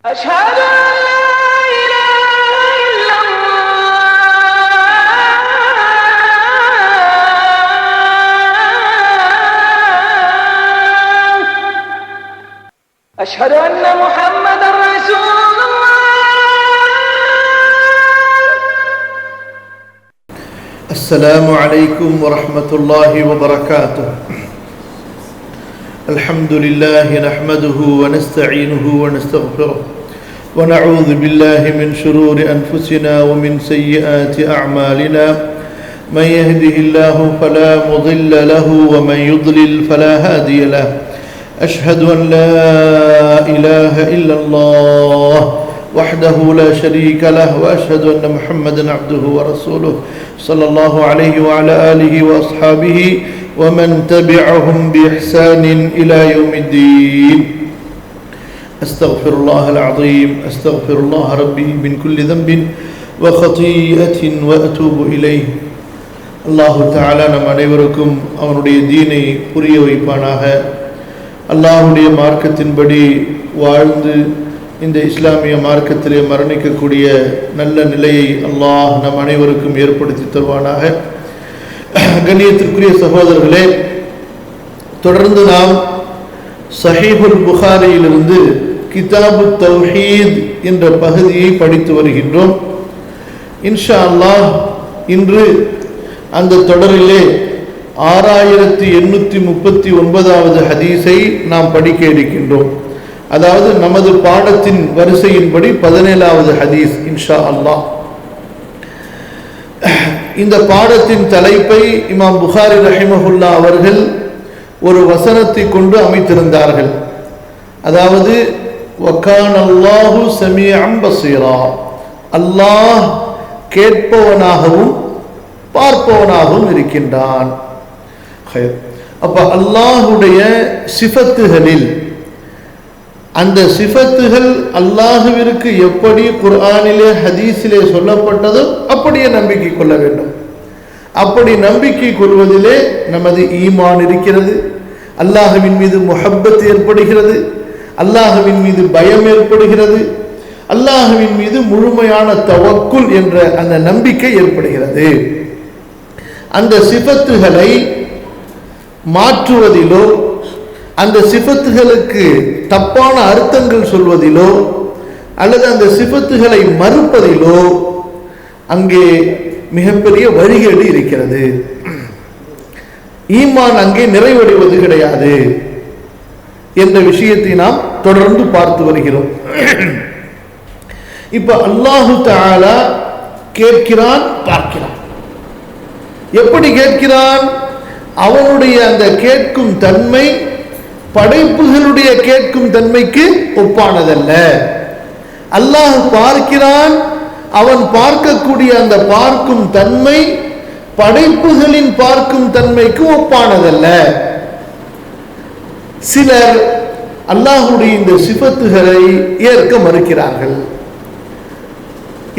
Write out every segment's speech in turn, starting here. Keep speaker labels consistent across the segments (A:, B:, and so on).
A: أشهد أن لا إله إلا الله أشهد أن محمدا رسول الله
B: السلام عليكم ورحمة الله وبركاته الحمد لله نحمده ونستعينه ونستغفره ونعوذ بالله من شرور أنفسنا ومن سيئات أعمالنا من يهده الله فلا مضل له ومن يضلل فلا هادي له أشهد أن لا إله إلا الله وحده لا شريك له وأشهد أن محمدا عبده ورسوله صلى الله عليه وعلى آله وأصحابه ومن تبعهم بإحسان إلى يوم الدين أستغفر الله العظيم أستغفر الله ربي من كل ذنب وخطيئة وأتوب إليه الله تعالى நம் அனைவருக்கும் அவனுடைய தீனை புரிய வைப்பானாக. அல்லாஹ்வுடைய மார்க்கத்தின்படி வாழ்ந்து இந்த இஸ்லாமிய மார்க்கத்திலே மரணிக்கக்கூடிய நல்ல நிலையை அல்லாஹ் நம் அனைவருக்கும் ஏற்படுத்தி தருவானாக. கண்ணியத்திற்குரிய சகோதரர்களே, தொடர்ந்து நாம் சஹீஹுல் புகாரியிலிருந்து கிதாபு தௌஹீத் என்ற பகுதியை படித்து வருகின்றோம். இன்ஷா அல்லாஹ் இன்று அந்த தொடரிலே 6839வது ஹதீஸை நாம் படிக்க இருக்கின்றோம். அதாவது நமது பாடத்தின் வரிசையின்படி 17வது ஹதீஸ் இன்ஷா அல்லாஹ். இந்த பாடத்தின் தலைப்பை இமாம் புகாரி ரஹிமஹுல்லா அவர்கள் ஒரு வசனத்தை கொண்டு அமைத்திருந்தார்கள். அதாவது வகான அல்லாஹு சமீஅன் பஸீரா, அல்லாஹ் கேட்பவனாகவும் பார்ப்பவனாகவும் இருக்கின்றான். அப்ப அல்லாஹுடைய சிஃபத்துகளில் அந்த சிஃபத்துகள் அல்லாஹுவிற்கு எப்படி குர்ஆனிலே ஹதீஸிலே சொல்லப்பட்டதோ அப்படியே நம்பிக்கை கொள்ள வேண்டும். அப்படி நம்பிக்கை கொள்வதிலே நமது ஈமான் இருக்கிறது, அல்லாஹுவின் மீது முஹப்பத் ஏற்படுகிறது, அல்லாஹுவின் மீது பயம் ஏற்படுகிறது, அல்லாஹுவின் மீது முழுமையான தவக்குல் என்ற அந்த நம்பிக்கை ஏற்படுகிறது. அந்த சிஃபத்துகளை மாற்றுவதிலோ அந்த சிஃபத்துகளுக்கு தப்பான அர்த்தங்கள் சொல்வதிலோ அல்லது அந்த சிஃபத்துகளை மறுப்பதிலோ அங்கே மிகப்பெரிய வழிகேடு இருக்கிறது. ஈமான் அங்கே நிறைவடைவது கிடையாது என்ற விஷயத்தை நாம் தொடர்ந்து பார்த்து வருகிறோம். இப்ப அல்லாஹு தஆலா கேட்கிறான், பார்க்கிறான். எப்படி கேட்கிறான்? அவனுடைய அந்த கேட்கும் தன்மை படைப்புகளுடைய கேட்கும் தன்மைக்கு ஒப்பானதல்ல. அல்லாஹ் பார்க்கிறான், அவன் பார்க்கக்கூடிய அந்த பார்க்கும் தன்மை படைப்புகளின் பார்க்கும் தன்மைக்கு ஒப்பானதல்ல. சிலர் அல்லாஹுடைய இந்த சிஃபத்துகளை ஏற்க மறுக்கிறார்கள்.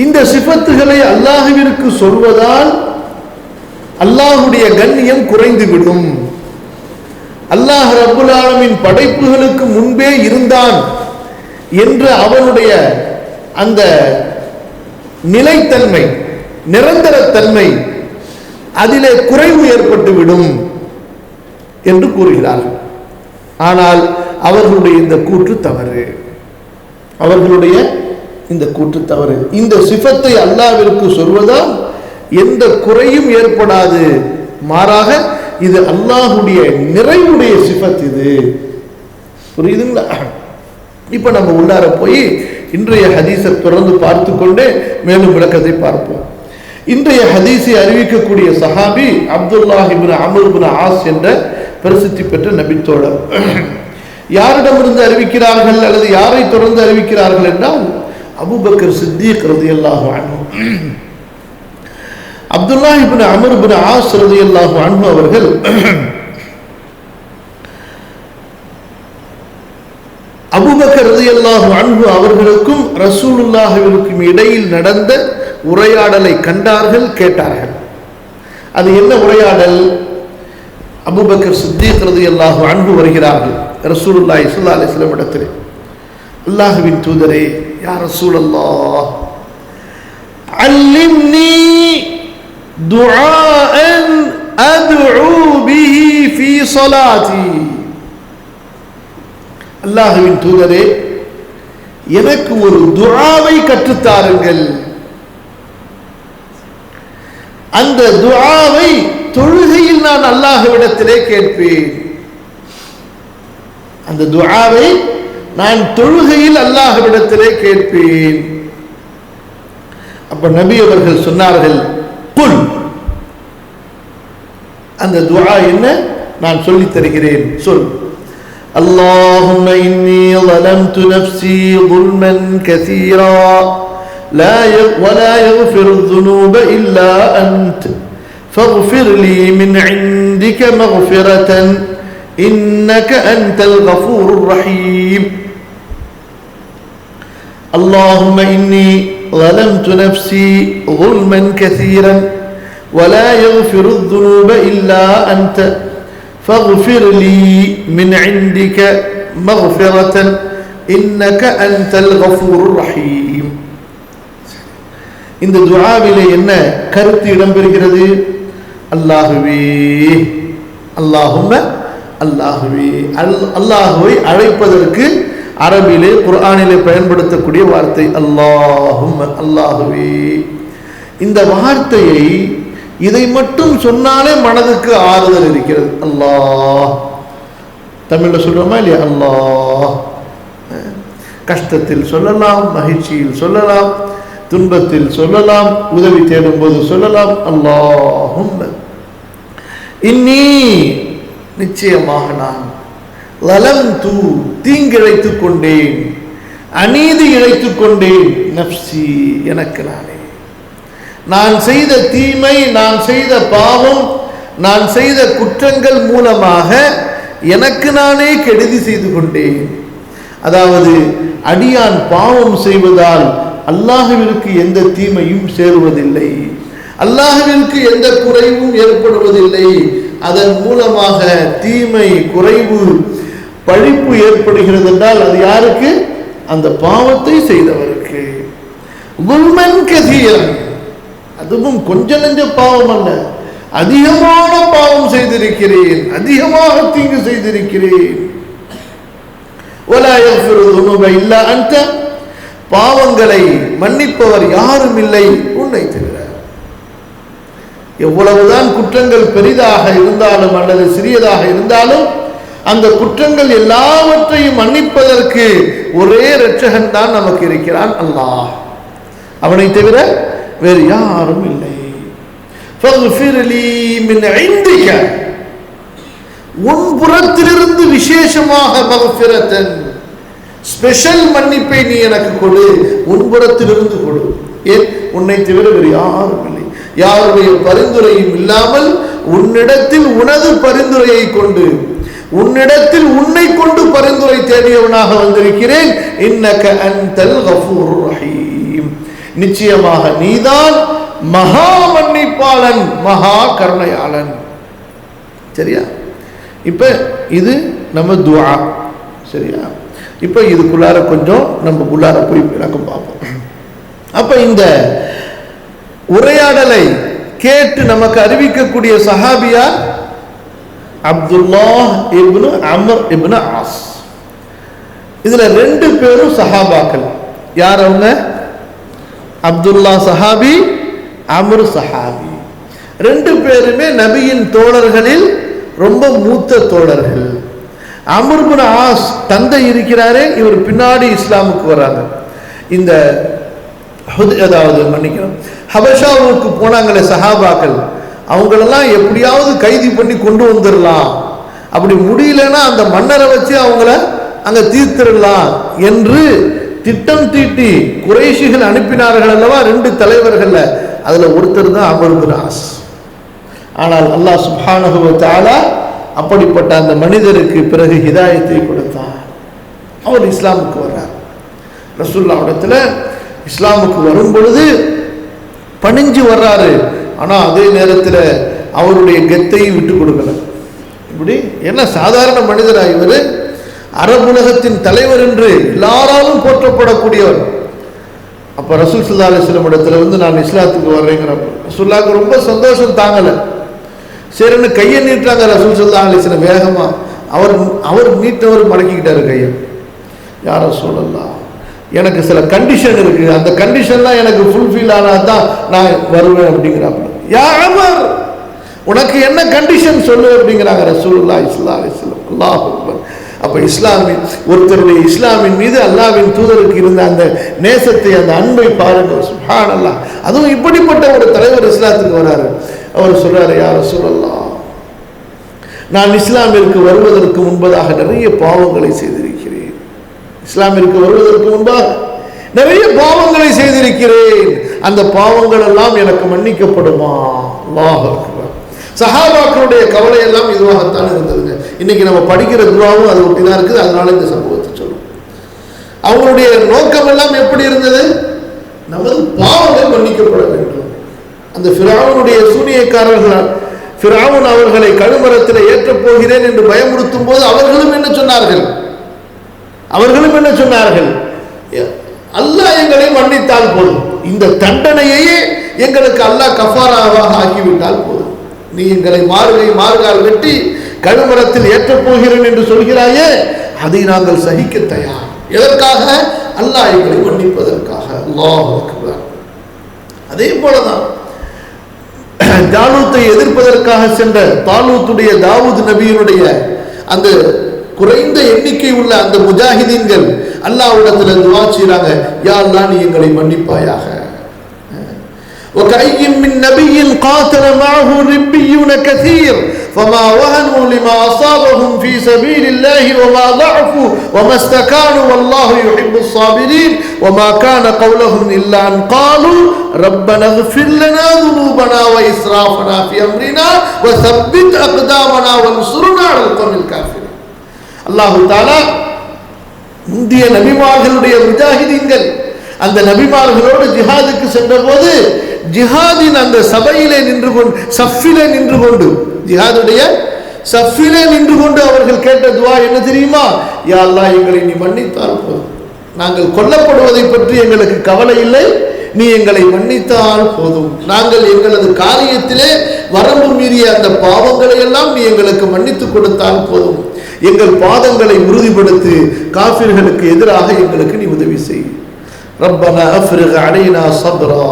B: இந்த சிஃபத்துகளை அல்லாஹுவிற்கு சொல்வதால் அல்லாஹுடைய கண்ணியம் குறைந்துவிடும். அல்லாஹ் ரப்புல் ஆலமீன் படைப்புகளுக்கு முன்பே இருந்தான் என்ற அவனுடைய அந்த நிலைத்தன்மை, நிரந்தரத்தன்மை, அதிலே குறைவு ஏற்பட்டுவிடும் என்று கூறுகிறார்கள். ஆனால் அவர்களுடைய இந்த கூற்று தவறு. அவர்களுடைய இந்த கூற்று தவறு. இந்த சிஃபத்தை அல்லாஹ்விற்கு சொல்வதால் எந்த குறையும் ஏற்படாது. மாறாக இது அல்லாஹுடைய நிறைவுடைய சிஃபத். இது புரியுதுங்களா? இப்ப நம்ம உள்ளார போய் இன்றைய ஹதீஸை தொடர்ந்து பார்த்து கொண்டே மேலும் விளக்கத்தை பார்ப்போம். இன்றைய ஹதீஸை அறிவிக்கக்கூடிய சஹாபி அப்துல்லாஹ் இப்னு அம்ர் இப்னு ஆஸ் என்ற பிரசித்தி பெற்ற நபித்தோழர். யாரிடமிருந்து அறிவிக்கிறார்கள் அல்லது யாரை தொடர்ந்து அறிவிக்கிறார்கள் என்றால் அபூபக்கர் சித்தீக் ரலியல்லாஹு அன்ஹு. அப்துல்லாஹ் இப்னு அம்ர் இப்னு ஆஸ் ரலியல்லாஹு அன்ஹு அவர்கள் அபூபக்கர் ரலியல்லாஹு அன்ஹு அவர்களுக்கும் ரசூலுல்லாஹிற்கும் இடையில் நடந்த உரையாடலை கண்டார்கள், கேட்டார்கள். அது என்ன உரையாடல்? அபூபக்கர் சித்தீக் ரலியல்லாஹு அன்ஹு வருகிறார்கள் ரசூலுல்லாஹி ஸல்லல்லாஹு அலைஹி வஸல்லம் இடத்திலே. அல்லாஹ்வின் தூதரே, யா ரசூலல்லாஹ், அல்லிம்னி துஆஅன் அத்உ பிஹி ஃபீ ஸலாத்தி. அல்லாஹ்வின் தூதரே, எனக்கு ஒரு துஆவை கற்றுத்தாருங்கள். அந்த துஆவை தொழுகையில் நான் அல்லாஹ்விடத்திலே கேட்பேன். அந்த துஆவை நான் தொழுகையில் அல்லாஹ்விடத்திலே கேட்பேன். அப்ப நபி அவர்கள் சொன்னார்கள், குல், அந்த துஆ என்ன, நான் சொல்லித் தருகிறேன், சொல். اللهم إني ظلمت نفسي ظلما كثيرا ولا يغفر الذنوب إلا أنت فاغفر لي من عندك مغفرة إنك أنت الغفور الرحيم. اللهم إني ظلمت نفسي ظلما كثيرا ولا يغفر الذنوب إلا أنت فاغفر لي من عندك مغفرة إنك أنت الغفور الرحيم. இந்த துஆவிலே என்ன கருத்து இடம்பெறுகிறது? அல்லாஹுவே, அல்லாஹும்ம, அல்லாஹுவே. அல்லாஹுவை அழைப்பதற்கு அரபிலே குர்ஆனிலே பயன்படுத்தக்கூடிய வார்த்தை அல்லாஹும்ம, அல்லாஹுவே. இந்த வார்த்தையை இதை மட்டும் சொன்னாலே மனதுக்கு ஆறுதல் இருக்கிறது. அல்லாஹ், தமிழ்ல சொல்றோமா இல்லையா? அல்லாஹ். கஷ்டத்தில் சொல்லலாம், மகிழ்ச்சியில் சொல்லலாம், துன்பத்தில் சொல்லலாம், உதவி தேடும் போது சொல்லலாம். அல்லாஹும்ம இன்னி, நிச்சயமாக நான், லலம்து, தீங்கிழைத்துக் கொண்டேன், அநீதி இழைத்துக் கொண்டேன், நப்சி, எனக்கு நானே. நான் செய்த தீமை, நான் செய்த பாவம், நான் செய்த குற்றங்கள் மூலமாக எனக்கு நானே கெடுதி செய்து கொண்டேன். அதாவது அடியான் பாவம் செய்வதால் அல்லாஹ்விற்கு எந்த தீமையும் சேருவதில்லை, அல்லாஹ்விற்கு எந்த குறைவும் ஏற்படுவதில்லை. அதன் மூலமாக தீமை, குறைவு, பழிப்பு ஏற்படுகிறது என்றால் அது யாருக்கு? அந்த பாவத்தை செய்தவருக்கு. குல்மன் கதீரன், அதுவும் கொஞ்ச நெஞ்ச பாவம் அல்ல, அதிகமான பாவம் செய்திருக்கிறேன், அதிகமாக தீங்கு செய்திருக்கிறேன். வலா யக்ஃபிரு ذுனூப இல்லா அன்த, பாவங்களை மன்னிப்பவர் யாரும் இல்லை உன்னை தவிர. எவ்வளவுதான் குற்றங்கள் பெரிதாக இருந்தாலும் அல்லது சிறியதாக இருந்தாலும் அந்த குற்றங்கள் எல்லாவற்றையும் மன்னிப்பதற்கு ஒரே இரட்சகன் தான் நமக்கு இருக்கிறான், அல்லாஹ். அவனை தவிர வேறு யாரும் இல்லை. فاغفر لي من عندك, உன் புறத்திலிருந்து விசேஷமாக மக்ஃபிரத்தன், ஸ்பெஷல் மன்னிப்பை நீ எனக்கு கொடு, உன் புறத்திலிருந்து கொடு. ஏன்? உன்னை தவிர வேறு யாரும் இல்லை, யாருடைய பரிந்துரையும் இல்லாமல் உன்னிடத்தில் உனது பரிந்துரையை கொண்டு, உன்னிடத்தில் உன்னை கொண்டு பரிந்துரை தேடியவனாக வந்திருக்கிறேன். இன்னக அன்தல் கஃபூருர் ரஹீம், நிச்சயமாக நீதான் மகா மன்னிப்பாளன், மகா கருணையாளன். சரியா? இப்ப இது நம்ம துஆ. சரியா? இப்ப இதுக்குள்ளார கொஞ்சம் நம்ம உள்ளார போய் விளக்கம் பார்ப்போம். அப்ப இந்த உரையாடலை கேட்டு நமக்கு அறிவிக்கக்கூடிய சஹாபியா அப்துல்லாஹ் இப்னு அம்ர் இப்னு ஆஸ். இதுல ரெண்டு பேரும் சஹாபாக்கள். யார் அவங்க? அப்துல்லா சஹாபி, அம்ர் சஹாபி. ரெண்டு பேருமே நபியின் தோழர்களில் ரொம்ப மூத்த தோழர்கள். அம்ர் இப்னு ஆஸ் தந்தை இருக்கிறாரே, இவர் பின்னாடி இஸ்லாமுக்கு வராங்க. இந்த அதாவது மன்னிக்கணும், ஹபஷாவுக்கு போனாங்களே சஹாபாக்கள், அவங்களெல்லாம் எப்படியாவது கைது பண்ணி கொண்டு வந்துடலாம், அப்படி முடியலன்னா அந்த மன்னரை வச்சு அவங்கள அங்க தீர்த்திடலாம் என்று திட்டம் தீட்டி குறைஷிகள் அனுப்பினார்கள் அல்லவா, ரெண்டு தலைவர்கள். அதுல ஒருத்தர் தான் அம்ர் இப்னு ஆஸ். ஆனால் அல்லாஹ் சுப்ஹானஹு வ தஆலா அப்படிப்பட்ட அந்த மனிதருக்கு பிறகு ஹிதாயத்தை கொடுத்தார். அவர் இஸ்லாமுக்கு வர்றார். ரசூலுல்லாஹ்விடத்துல இஸ்லாமுக்கு வரும் பொழுது பணிஞ்சு வர்றாரு. ஆனா அதே நேரத்தில் அவருடைய கெத்தையும் விட்டு கொடுக்கல. இப்படி என்ன சாதாரண மனிதரா இவர், அரபுலகத்தின் தலைவர் என்று எல்லாராலும் போற்றப்படக்கூடியவர். அப்ப ரசூல் ஸல்லல்லாஹு அலைஹி வஸல்லம் இடத்துல வந்து நான் இஸ்லாத்துக்கு வர்றேங்கிறப்ப ரசூலுல்லாஹ்க்கு ரொம்ப சந்தோஷம் தாங்கல. சரின்னு கையை நீட்டுறாங்க ரசூல் ஸல்லல்லாஹு அலைஹி வஸல்லம் வேகமா. அவர் நீட்டவர் மடக்கிக்கிட்டாரு கையை. யா ரசூலல்லாஹ், எனக்கு சில கண்டிஷன் இருக்கு, அந்த கண்டிஷன்லாம் எனக்கு ஃபுல்ஃபில் ஆனாதான் நான் வருவேன் அப்படிங்கிறாங்க. யா உமர், உனக்கு என்ன கண்டிஷன் சொல்லு அப்படிங்கிறாங்க ரசூலுல்லாஹி ஸல்லல்லாஹு அலைஹி வஸல்லம். அல்லாஹ் அக்பர். அப்ப இஸ்லாமின் ஒருத்தருடைய இஸ்லாமின் மீது அல்லாஹ்வின் தூதருக்கு இருந்த அந்த நேசத்தை, அந்த அன்பை பாருங்க. சுப்ஹானல்லாஹ். அதுவும் இப்படிப்பட்ட ஒரு தலைவர் இஸ்லாத்துக்கு வராரு. அவர் சொல்றாரு, யா ரசூலல்லாஹ், நான் இஸ்லாமிற்கு வருவதற்கு முன்பதாக நிறைய பாவங்களை செய்திருக்கிறேன். இஸ்லாமிற்கு வருவதற்கு முன்பாக நிறைய பாவங்களை செய்திருக்கிறேன். அந்த பாவங்கள் எல்லாம் எனக்கு மன்னிக்கப்படுமா? அல்லாஹ் அக்பர். சஹாபாக்களுடைய கவலை எல்லாம் இதுவாகத்தான் இருந்ததுங்க. இன்னைக்கு நம்ம படிக்கிற துவாவும் அது ஒட்டி தான் இருக்குது. அதனால இந்த சம்பவத்தை சொல்லும். அவங்களுடைய நோக்கம் எல்லாம் எப்படி இருந்தது? நமது பாவங்கள் மன்னிக்கப்பட வேண்டும். அந்த ஃபிரௌனுடைய சூனியக்காரர்கள், ஃபிரௌன் அவர்களை கழுமரத்தில் ஏற்றப் போகிறேன் என்று பயமுறுத்தும் போது அவர்களும் என்ன சொன்னார்கள்? அல்லாஹ் எங்களை மன்னித்தால் போதும், இந்த தண்டனையே எங்களுக்கு அல்லாஹ் கஃபாராவாக ஆக்கிவிட்டால் போதும். நீ எங்களை மார்கால் வெட்டி கழுமரத்தில் ஏற்றப் போகிறேன் என்று சொல்கிறாயே, அதை நாங்கள் சகிக்க தயார். எதற்காக? அல்லாஹ் எங்களை மன்னிப்பதற்காக. அல்லாஹ் அக்பர். அதே போலதான் ஜாலூத்தை எதிர்ப்பதற்காக சென்ற தாலூத்துடைய தாவூத் நபியினுடைய அந்த குறைந்த எண்ணிக்கை உள்ள அந்த முஜாஹிதீன்கள் அல்லாஹ்விடத்துல துஆ செய்றாங்க, யா அல்லாஹ் நீ எங்களை மன்னிப்பாயாக. وكأي من نبي قاتل معه ربيون كثير فما وهنوا لما أصابهم في سبيل الله وما ضعفوا وما استكانوا والله يحب الصابرين وما كان قولهم إلا أن قالوا ربنا اغفر لنا ذنوبنا وإسرافنا في أمرنا وثبت أقدامنا وانصرنا على القوم الكافرين. الله تعالى முந்திய நபிமார்களுடைய முஜாஹிதீன்கள் அந்த நபிமார்களோடு ஜிஹாதுக்கு சென்ற போது ஜிஹாதின் அந்த சபையிலே நின்று கொண்டு, சஃபிலே நின்று கொண்டு, ஜிஹாதுடைய சஃபிலே நின்று கொண்டு அவர்கள் கேட்ட துஆ என்ன தெரியுமா? யா அல்லாஹ் எங்களை நீ மன்னித்தால் போதும், நாங்கள் கொல்லப்படுவதை பற்றி எங்களுக்கு கவலை இல்லை, நீ எங்களை மன்னித்தால் போதும், நாங்கள் எங்களது காரியத்திலே வரம்பு மீறிய அந்த பாவங்களை எல்லாம் நீ எங்களுக்கு மன்னித்து கொடுத்தால் போதும், எங்கள் பாதங்களை உறுதிப்படுத்தி காஃபிர்களுக்கு எதிராக எங்களுக்கு நீ உதவி செய். ரப்பனா அஃப்ரிக் அலைனா ஸப்ரா.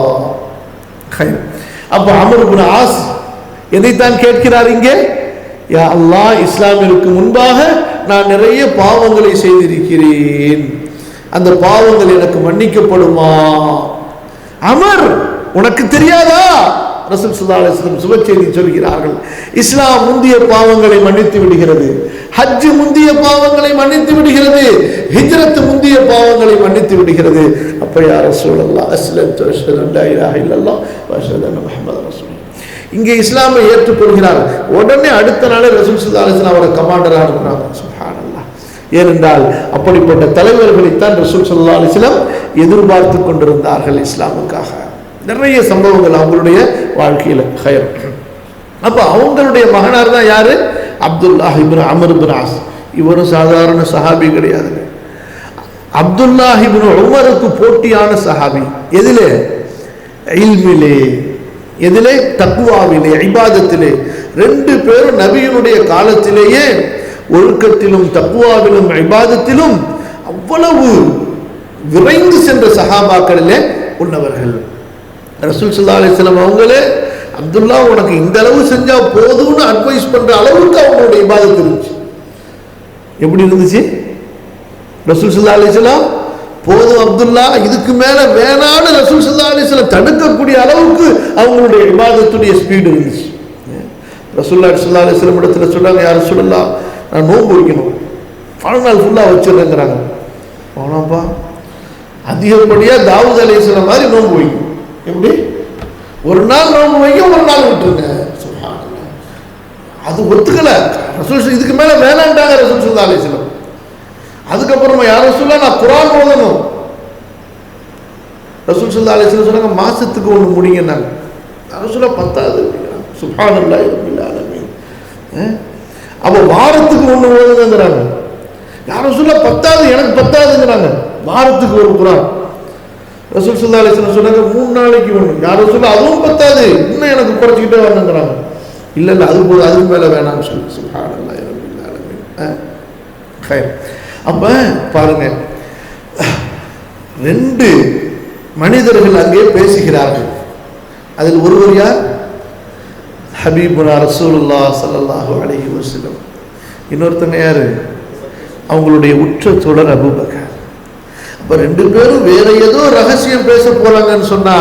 B: அப்ப அம்ர் இப்னு ஆஸ் எதைத்தான் கேட்கிறார் இங்கே? யா அல்லாஹ், இஸ்லாமிற்கு முன்பாக நான் நிறைய பாவங்களை செய்திருக்கிறேன், அந்த பாவங்கள் எனக்கு மன்னிக்கப்படுமா? அமர், உனக்கு தெரியாதா? ரசூல் ஸல்லல்லாஹு அலைஹி வஸல்லம் சுப செய்தி சொல்கிறார்கள். இஸ்லாம் முந்திய பாவங்களை மன்னித்து விடுகிறது, ஹஜ் முந்திய பாவங்களை மன்னித்து விடுகிறது, ஹிஜ்ரத் முந்திய பாவங்களை மன்னித்து விடுகிறது. அப்ப யா ரசூலல்லாஹ் அஸ்லம்து அஷ்ஹது அல்லா இலாஹ இல்லல்லாஹ் வ அஷ்ஹது அன்ன முஹம்மது ரசூலுல்லாஹ். இங்கே இஸ்லாமை ஏற்றுக்கொள்கிறார். உடனே அடுத்த நாளே ரசூல் ஸல்லல்லாஹு அலைஹி வஸல்லம் அவரை கமாண்டரா அனுப்புறாங்க. சுப்ஹானல்லாஹ். ஏனென்றால் அப்படிப்பட்ட தலைவர்களைத்தான் ரசூல் ஸல்லல்லாஹு அலைஹி வஸல்லம் எதிர்பார்த்து கொண்டிருந்தார்கள் இஸ்லாமுக்காக. நிறைய சம்பவங்கள் அவங்களுடைய வாழ்க்கையில். அப்ப அவங்களுடைய மகனார் தான் யாரு? அப்துல்லாஹ் இப்னு அம்ர் இப்னு ஆஸ். இவரும் சாதாரண சஹாபி கிடையாதுங்க. அப்துல்லாஹ் இப்னு உமருக்கு போட்டியான சஹாபி. எதிலே? இல்மிலே, எதிலே? தக்வாவிலே, இபாதத்திலே. ரெண்டு பேரும் நபியினுடைய காலத்திலேயே ஒழுக்கத்திலும் தக்வாவிலும் இபாதத்திலும் அவ்வளவு விரைந்து சென்ற சஹாபாக்களிலே உள்ளவர்கள். ரசூல் ஸல்லல்லாஹு அலைஹி வஸல்லம் அவங்களே அப்துல்லா உனக்கு இந்த அளவு செஞ்சா போதும்னு அட்வைஸ் பண்ற அளவுக்கு அவங்களுடைய இபாதத் இருந்துச்சு. எப்படி இருந்துச்சு? ரசூல் ஸல்லல்லாஹு அலைஹி வஸல்லம் போதும் அப்துல்லா, இதுக்கு மேல வேணான்னு ரசூல் ஸல்லல்லாஹு அலைஹி வஸல்லம் தடுக்கக்கூடிய அளவுக்கு அவங்களுடைய இபாதத்துடைய ஸ்பீடு இருந்துச்சு. ரசூலுல்லாஹி ஸல்லல்லாஹு அலைஹி வஸல்லம் இடத்துல சொல்றாங்க, யா ரசூலல்லாஹ் நான் நோன்பு வைக்கணும், வாழ்நாள் ஃபுல்லா வச்சிருங்கிறாங்க. போனாப்பா அதிகப்படியா தாவூத் அலைஹிஸ்ஸலாம் மாதிரி நோன்பு வைக்கும். எப்படி? ஒரு நாள் நோன்பு வைக்க, ஒரு நாள் விட்டுருங்க. அது ஒத்துக்கல ரசூல். இதுக்கு மேல வேணான்ட்டாங்க ரசூல் ஸல்லல்லாஹு அலைஹி வஸல்லம். அதுக்கப்புறமா யா ரசூலல்லாஹ் நான் குர்ஆன் ஓதணும். ரசூல் ஸல்லல்லாஹு அலைஹி வஸல்லம் சொன்னாங்க மாசத்துக்கு ஒன்று முடிங்கன்னாங்க. ரசூலா பத்தாது. சுப்ஹானல்லாஹி ரப்பில் ஆலமீன். அப்போ வாரத்துக்கு ஒன்று ஓதுங்கிறாங்க. யாரும் சொல்ல பத்தாது, எனக்கு பத்தாதுங்கிறாங்க. வாரத்துக்கு ஒரு குரான். ரசூல் ஸல்லல்லாஹு அலைஹி வஸல்லம் சொன்னாங்க 3 நாளைக்கு ஒன்று. யாரும் சொல்ல அதுவும் பத்தாது, இன்னும் எனக்கு குறைச்சிக்கிட்டே வரணுங்கிறாங்க. இல்லை இல்லை அது போது, அதுக்கு மேலே வேணாம்னு சொல்லி. சுப்ஹானல்லாஹி ரப்பில் ஆலமீன். அப்ப பாருங்க, 2 மனிதர்கள் அங்கே பேசுகிறார்கள். அதில் ஒருவர் யார்? ஹபீபுனா ரசூலுல்லாஹ் ஸல்லல்லாஹு அலைஹி வஸல்லம். இன்னொருத்தங்க யாரு? அவங்களுடைய உற்ற தோழர் அபூபக்கர். அப்ப 2 பேரும் வேற ஏதோ ரகசியம் பேச போறாங்கன்னு சொன்னா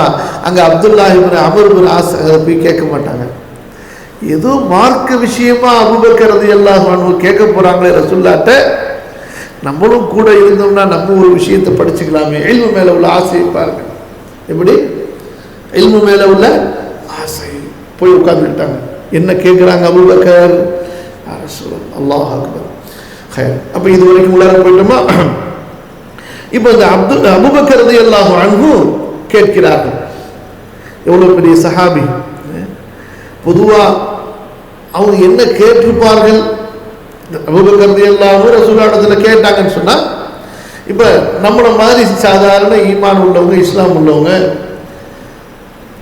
B: அங்க அப்துல்லாஹ் இப்னு அம்ர் இப்னு ஆஸ் போய் கேட்க மாட்டாங்க. ஏதோ மார்க்க விஷயமா அபூபக்கர் ரலியல்லாஹு அன்ஹு கேட்க போறாங்களே ரசூலுல்லாஹ்ட்ட, நம்மளும் கூட இருந்தோம்னா நம்ம ஒரு விஷயத்தை படிச்சுக்கலாமே. இல்மு மேல உள்ள ஆசையை பாருங்க, எப்படி இல்மு மேல உள்ள ஆசை. போய் உட்கார்ந்துட்டாங்க. என்ன கேட்குறாங்க அபூபக்கர்? அல்லாஹ் அக்பர். அப்ப இது வரைக்கும் உள்ளார போயிட்டோமா? இப்ப இந்த அபூபக்கர் ரலியல்லாஹு அன்ஹு கேட்கிறார்கள். எவ்வளவு பெரிய சஹாபி. பொதுவா அவங்க என்ன கேட்டிருப்பார்கள்? அபூபக்கர் ரலியல்லாஹு அன்ஹு ரசூலுல்லாஹ்விடத்துல கேட்டாங்கன்னு சொன்னா, இப்ப நம்மள மாதிரி சாதாரண ஈமான் உள்ளவங்க, இஸ்லாம் உள்ளவங்க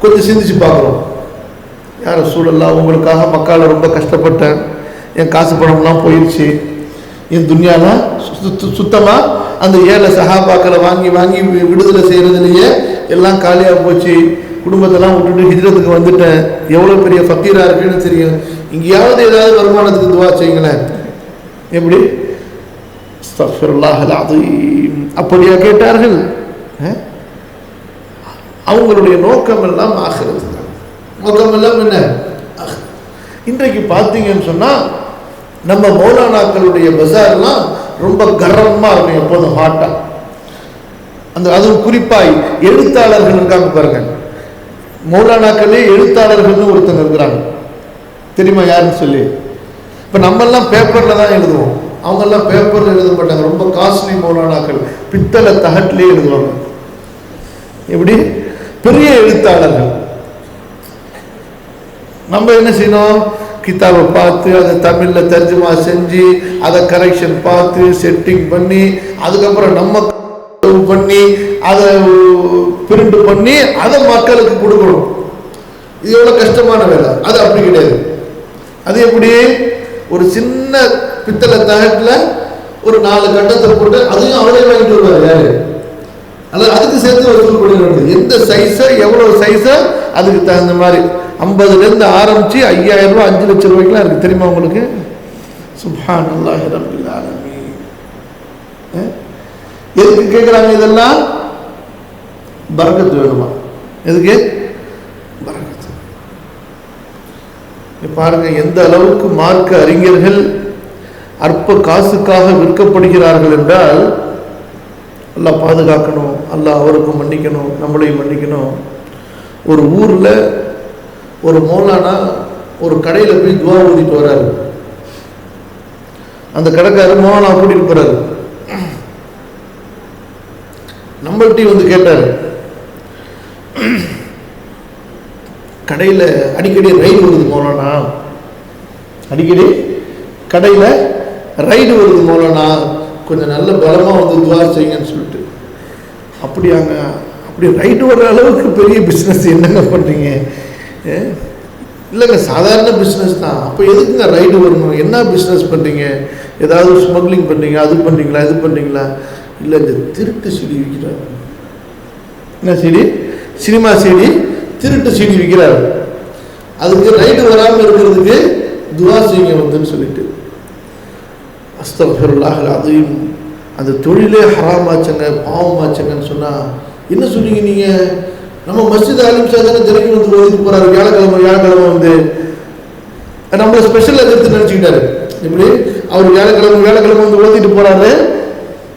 B: கொஞ்சம் சிந்திச்சு பார்க்குறோம். யார் ரசூலுல்லாஹ், உங்களுக்காக மக்கால ரொம்ப கஷ்டப்பட்டேன், என் காசு பணம்லாம் போயிடுச்சு, என் துன்யாலாம் சுத்தமாக அந்த 7 சஹாபாக்களை வாங்கி வாங்கி விடுதலை செய்கிறதுலையே எல்லாம் காலியாக போச்சு, குடும்பத்தெல்லாம் விட்டுட்டு ஹிஜ்ரத்துக்கு வந்துட்டேன், எவ்வளோ பெரிய ஃபக்கீராக இருக்குன்னு தெரியும், இங்கேயாவது ஏதாவது வருமானத்துக்கு துவா செய்யுங்களேன். எப்படி? அஸ்தக்ஃபிருல்லாஹல் அஸீம். அப்படியா கேட்டார்கள்? அவங்களுடைய நோக்கம் எல்லாம் ஆகிறது தான். நோக்கம் எல்லாம் என்ன? இன்றைக்கு பார்த்தீங்கன்னு சொன்னால் நம்ம மௌலானாக்களுடைய பஜார்லாம் ரொம்ப கர்வமாக இருக்கும், எப்போதும் ஹாட்டா. அதுவும் குறிப்பாக எழுத்தாளர்கள் இருக்காங்க பாருங்க. மௌலானாக்களே எழுத்தாளர்கள்னு ஒருத்தங்க இருக்கிறாங்க, தெரியுமா யாருன்னு சொல்லி? இப்போ நம்மெல்லாம் பேப்பரில் தான் எழுதுவோம், அவங்கெல்லாம் பேப்பரில் எழுத மாட்டாங்க. ரொம்ப காஸ்ட்லி மௌலானாக்கள் பித்தளை தகட்டிலே எழுதுவாங்க. எப்படி? பெரிய எழுத்தாளர்கள். நம்ம என்ன செய்யணும்? கிதாபை பார்த்து அதை தமிழில் தர்ஜுமா செஞ்சு அதை கரெக்ஷன் பார்த்து செட்டிங் பண்ணி அதுக்கப்புறம் நம்ம பண்ணி அதை பிரிண்ட் பண்ணி அதை மக்களுக்கு கொடுக்கணும். இது எவ்வளோ கஷ்டமான வேலை. அது அப்படி கிடையாது. அது எப்படி? ஒரு சின்ன பித்தளை தகட்டில் ஒரு 4 கட்டத்தை போட்டு அதையும் அவரே வாங்கிட்டு வருவார். யாரு? அல்லது அதுக்கு சேர்த்து வசூல் பண்ணிடுறது. எந்த சைஸோ எவ்வளோ சைஸோ அதுக்கு தகுந்த மாதிரி 50லேருந்து ஆரம்பிச்சு 5000 ரூபா 5 லட்சம் ரூபாய்க்குலாம் இருக்கு, தெரியுமா உங்களுக்கு? சுப்ஹானல்லாஹி ரப்பில் ஆலமீன். எதுக்கு கேட்குறாங்க இதெல்லாம்? பரக்கத்து வேணுமா? எதுக்கு? பரக்கத்து. பாருங்க எந்த அளவுக்கு மார்க்க அறிஞர்கள் அற்ப காசுக்காக விற்கப்படுகிறார்கள் என்றால், அல்லாஹ் பாதுகாக்கணும், அல்லாஹ் அவருக்கும் மன்னிக்கணும், நம்மளையும் மன்னிக்கணும். ஒரு ஊரில் ஒரு மௌலானா ஒரு கடையில் போய் துவா ஓதிட்டு வர்றாரு. அந்த கடைக்காரர் மௌலானா கூட்டிட்டு போறாரு. நம்மள்கிட்ட வந்து கேட்டார், கடையில் அடிக்கடி ரைடு வருது மௌலானா, அடிக்கடி கடையில் ரைடு வருது மௌலானா, கொஞ்சம் நல்ல பலமாக வந்து துவா செய்யுங்கன்னு சொல்லிட்டு. அப்படியாங்க? அப்படி ரைடு வர்ற அளவுக்கு பெரிய பிஸ்னஸ் என்னங்க பண்ணுறீங்க? இல்லைங்க, சாதாரண பிஸ்னஸ் தான். அப்போ எதுக்குங்க ரைடு வரணும்? என்ன பிஸ்னஸ் பண்ணுறீங்க? ஏதாவது ஸ்மக்லிங் பண்ணுறீங்க, அது பண்ணுறீங்களா, இது பண்ணுறீங்களா? இல்லை, இந்த திருட்டு சிடி விற்கிறார். என்ன சிடி? சினிமா சிடி, திருட்டு சிடி விற்கிறார். அதுக்கு ரைடு வராமல் இருக்கிறதுக்கு துவா செய்யுங்க வந்துன்னு சொல்லிட்டு. அஸ்தக்ஃபிருல்லாஹல் அஸீம். அந்த தொழிலே ஹராமாச்சங்க, பாவமாச்சங்கன்னு சொன்னால் என்ன சொன்னீங்க நீங்கள்? நம்ம மஸ்ஜித் ஆலிம் சார் தானே தினக்கும் வந்து ஓதிட்டு போகிறாரு, வியாழக்கிழமை வந்து நம்மளை ஸ்பெஷல் எதிர்த்து நினச்சிக்கிட்டாரு. இப்படி அவர் வியாழக்கிழமை வந்து ஓதிட்டு போகிறாரு,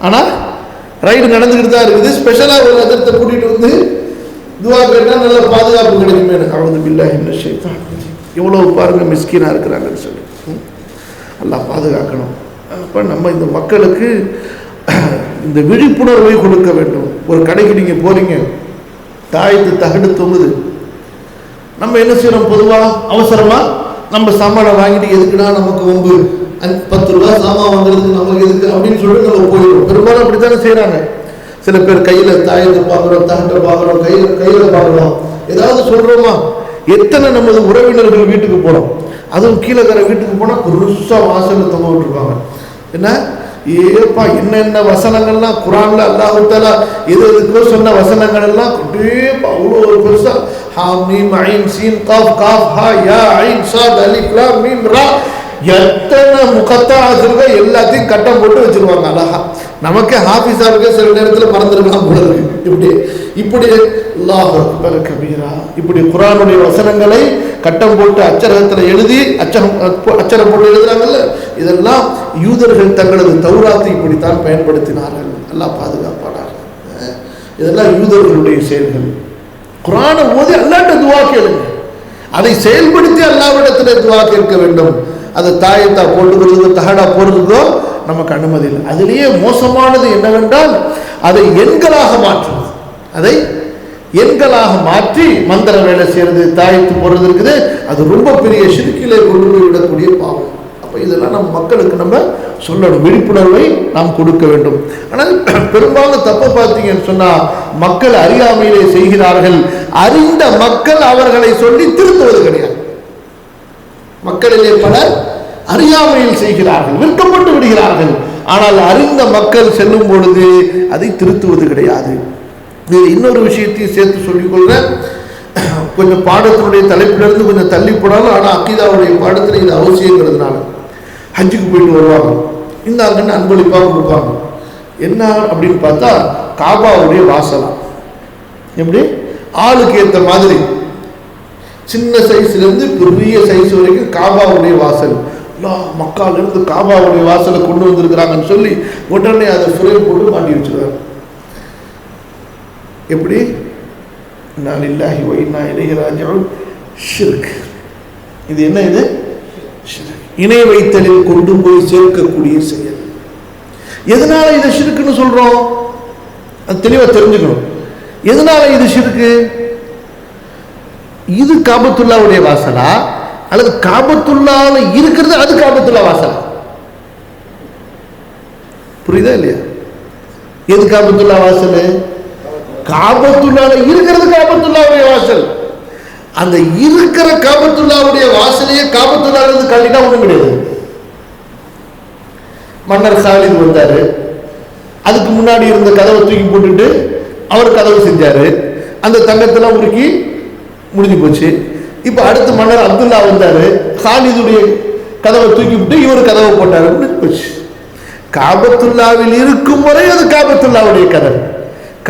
B: ஆனால் ரைடு நடந்துக்கிட்டு தான் இருக்குது. ஸ்பெஷலாக ஒரு எதிர்த்தை கூட்டிகிட்டு வந்து துவா கேட்டால் நல்ல பாதுகாப்பு கிடைக்குமே. அவுது பில்லாஹி மினஷ் ஷைத்தானிர் ரஜீம். எவ்வளோ பாருங்க மிஸ்கீனாக இருக்கிறாங்கன்னு சொல்லி. அல்லாஹ் பாதுகாக்கணும். அப்போ நம்ம இந்த மக்களுக்கு இந்த விழிப்புணர்வை கொடுக்க வேண்டும். ஒரு கடைக்கு நீங்கள் போறீங்க, தாயத்து தகடு தொங்குது, நம்ம என்ன செய்யறோம்? பொதுவாக அவசரமாக நம்ம சாமானை வாங்கிட்டு எதுக்குன்னா நமக்கு வம்பு, 10 ரூபாய் சாமான் வாங்குறதுக்கு நமக்கு எதுக்கு அப்படின்னு சொல்லிட்டு நம்ம போயிடும். பெரும்பாலும் அப்படித்தானே செய்யறாங்க. சில பேர் கையில தாயத்தை பார்க்குறோம், தகட்டை பார்க்குறோம், கையில பார்க்குறோம், ஏதாவது சொல்றோமா? எத்தனை நமது உறவினர்கள் வீட்டுக்கு போறோம், அதுவும் கீழே வீட்டுக்கு போனா பெருசா வாசல்ல தொங்க விட்டுருப்பாங்க. என்ன ஏப்பா என்னென்ன வசனங்கள்லாம் குரான்ல அல்லாஹ் தஆலா எதுக்கோ சொன்ன வசனங்கள் எல்லாம் அவ்வளோ ஒரு பெருசா ஹாமீம் ஐன் சீன் காஃப் காஃப் ஹா யா ஐன் ஸாத் அலிஃப் லாம் மீம் ரா எத்தனை முகத்தாசுங்க எல்லாத்தையும் கட்டம் போட்டு வச்சிருவாங்க அழகா. நமக்கு ஹாஃபிஸாருக்கு சில நேரத்தில் மறந்துருக்கலாம் போல இருக்கு. இப்படி அல்லாஹ் அக்பர் கபீரா இப்படி குர்ஆனுடைய வசனங்களை கட்டம் போட்டு அச்சரகத்தில் எழுதி அச்சரம் போட்டு எழுதுறாங்கல்ல, இதெல்லாம் யூதர்கள் தங்களது தௌராத்தை இப்படித்தான் பயன்படுத்தினார்கள். அல்லாஹ் பாதுகாப்பானார்கள். இதெல்லாம் யூதர்களுடைய செயல்கள். குர்ஆனை ஓதி அல்லாஹ்ட்ட துஆ கேளுங்க, அதை செயல்படுத்தி அல்லாஹ்விடத்தில் துஆ கேட்க வேண்டும். அதை தாயத்தா போட்டுக்கிறதோ தகடா போடுறதோ நமக்கு அனுமதி இல்லை. அதிலேயே மோசமானது என்னவென்றால் அதை எண்களாக மாற்றுவது. அதை எண்களாக மாற்றி மந்திர வேலை செய்யறது, தாயத்து போடுறது இருக்குது. அது ரொம்ப பெரிய ஷிர்கிலே கொண்டு போய் விடக்கூடிய பாவம். அப்போ இதெல்லாம் நம்ம மக்களுக்கு நம்ம சொல்லணும், விழிப்புணர்வை நாம் கொடுக்க வேண்டும். ஆனால் பெரும்பாலும் தப்ப பார்த்தீங்கன்னு சொன்னா மக்கள் அறியாமையிலே செய்கிறார்கள். அறிந்த மக்கள் அவர்களை சொல்லி திருத்துவது கிடையாது. மக்களிலே பலர் அறியாமையில் செய்கிறார்கள், விற்கப்பட்டு விடுகிறார்கள். ஆனால் அறிந்த மக்கள் செல்லும் பொழுது அதை திருத்துவது கிடையாது. இன்னொரு விஷயத்தையும் சேர்த்து சொல்லிக்கொள்றேன். கொஞ்சம் பாடத்தினுடைய தலைப்பிலிருந்து கொஞ்சம் தள்ளி போனாலும், ஆனால் அக்கீதாவுடைய பாடத்தில் இது அவசியங்கிறதுனால ஹஜ்ஜுக்கு போயிட்டு வருவாங்க, இந்தாங்கன்னு அன்பளிப்பாக கொடுப்பாங்க. என்ன அப்படின்னு பார்த்தா காபாவுடைய வாசலாம். எப்படி ஆளுக்கு ஏற்ற மாதிரி சின்ன சைஸ்ல இருந்து பெரிய சைஸ் வரைக்கும் காபாவுடைய வாசல். மக்காலிருந்து காபாவுடைய வாசலை கொண்டு வந்திருக்கிறாங்கன்னு சொல்லி உடனே அதை ஃப்ரேம் போட்டு மாட்டி வச்சிருக்காங்க. எப்படி இன்னா லில்லாஹி வ இன்னா இலைஹி ராஜிஊன். ஷிர்க். இது என்ன? இது இணை வைத்தலில் கொண்டு போய் சேர்க்கக்கூடிய செயல். எதனால இது ஷிர்க்னு சொல்றோம்? அது தெளிவா தெரிஞ்சுக்கணும். எதனால இது ஷிர்க்கு? இது காபத்துல்லாவுடைய வாசலா அல்லது காபத்துல்லால இருக்கிறது அது காபத்துல்லா வாசலா? புரியுதா இல்லையா? எது காபத்துல்லா வாசல்? காபத்துல்லால இருக்கிறது காபத்துல்லாவுடைய வாசல். அந்த இருக்கிற காபத்துல்லாவுடைய வாசலையே காபத்துல்லால இருந்து கழிட்டா ஒண்ணும் கிடையாது. மன்னர் காலித் வந்தாரு, அதுக்கு முன்னாடி இருந்த கதவை தூக்கி போட்டுட்டு அவர் கதவு செஞ்சாரு, அந்த தங்கத்தெல்லாம் உருக்கி முடிஞ்சு போச்சு. இப்ப அடுத்த மன்னர் அப்துல்லா வந்தாரு, காலிதுடைய கதவை தூக்கி விட்டு இவர் கதவை போட்டாரு, முடிஞ்சு போச்சு. காபத்துல்லாவில் இருக்கும் வரை அது காபத்துல்லாவுடைய கதவு,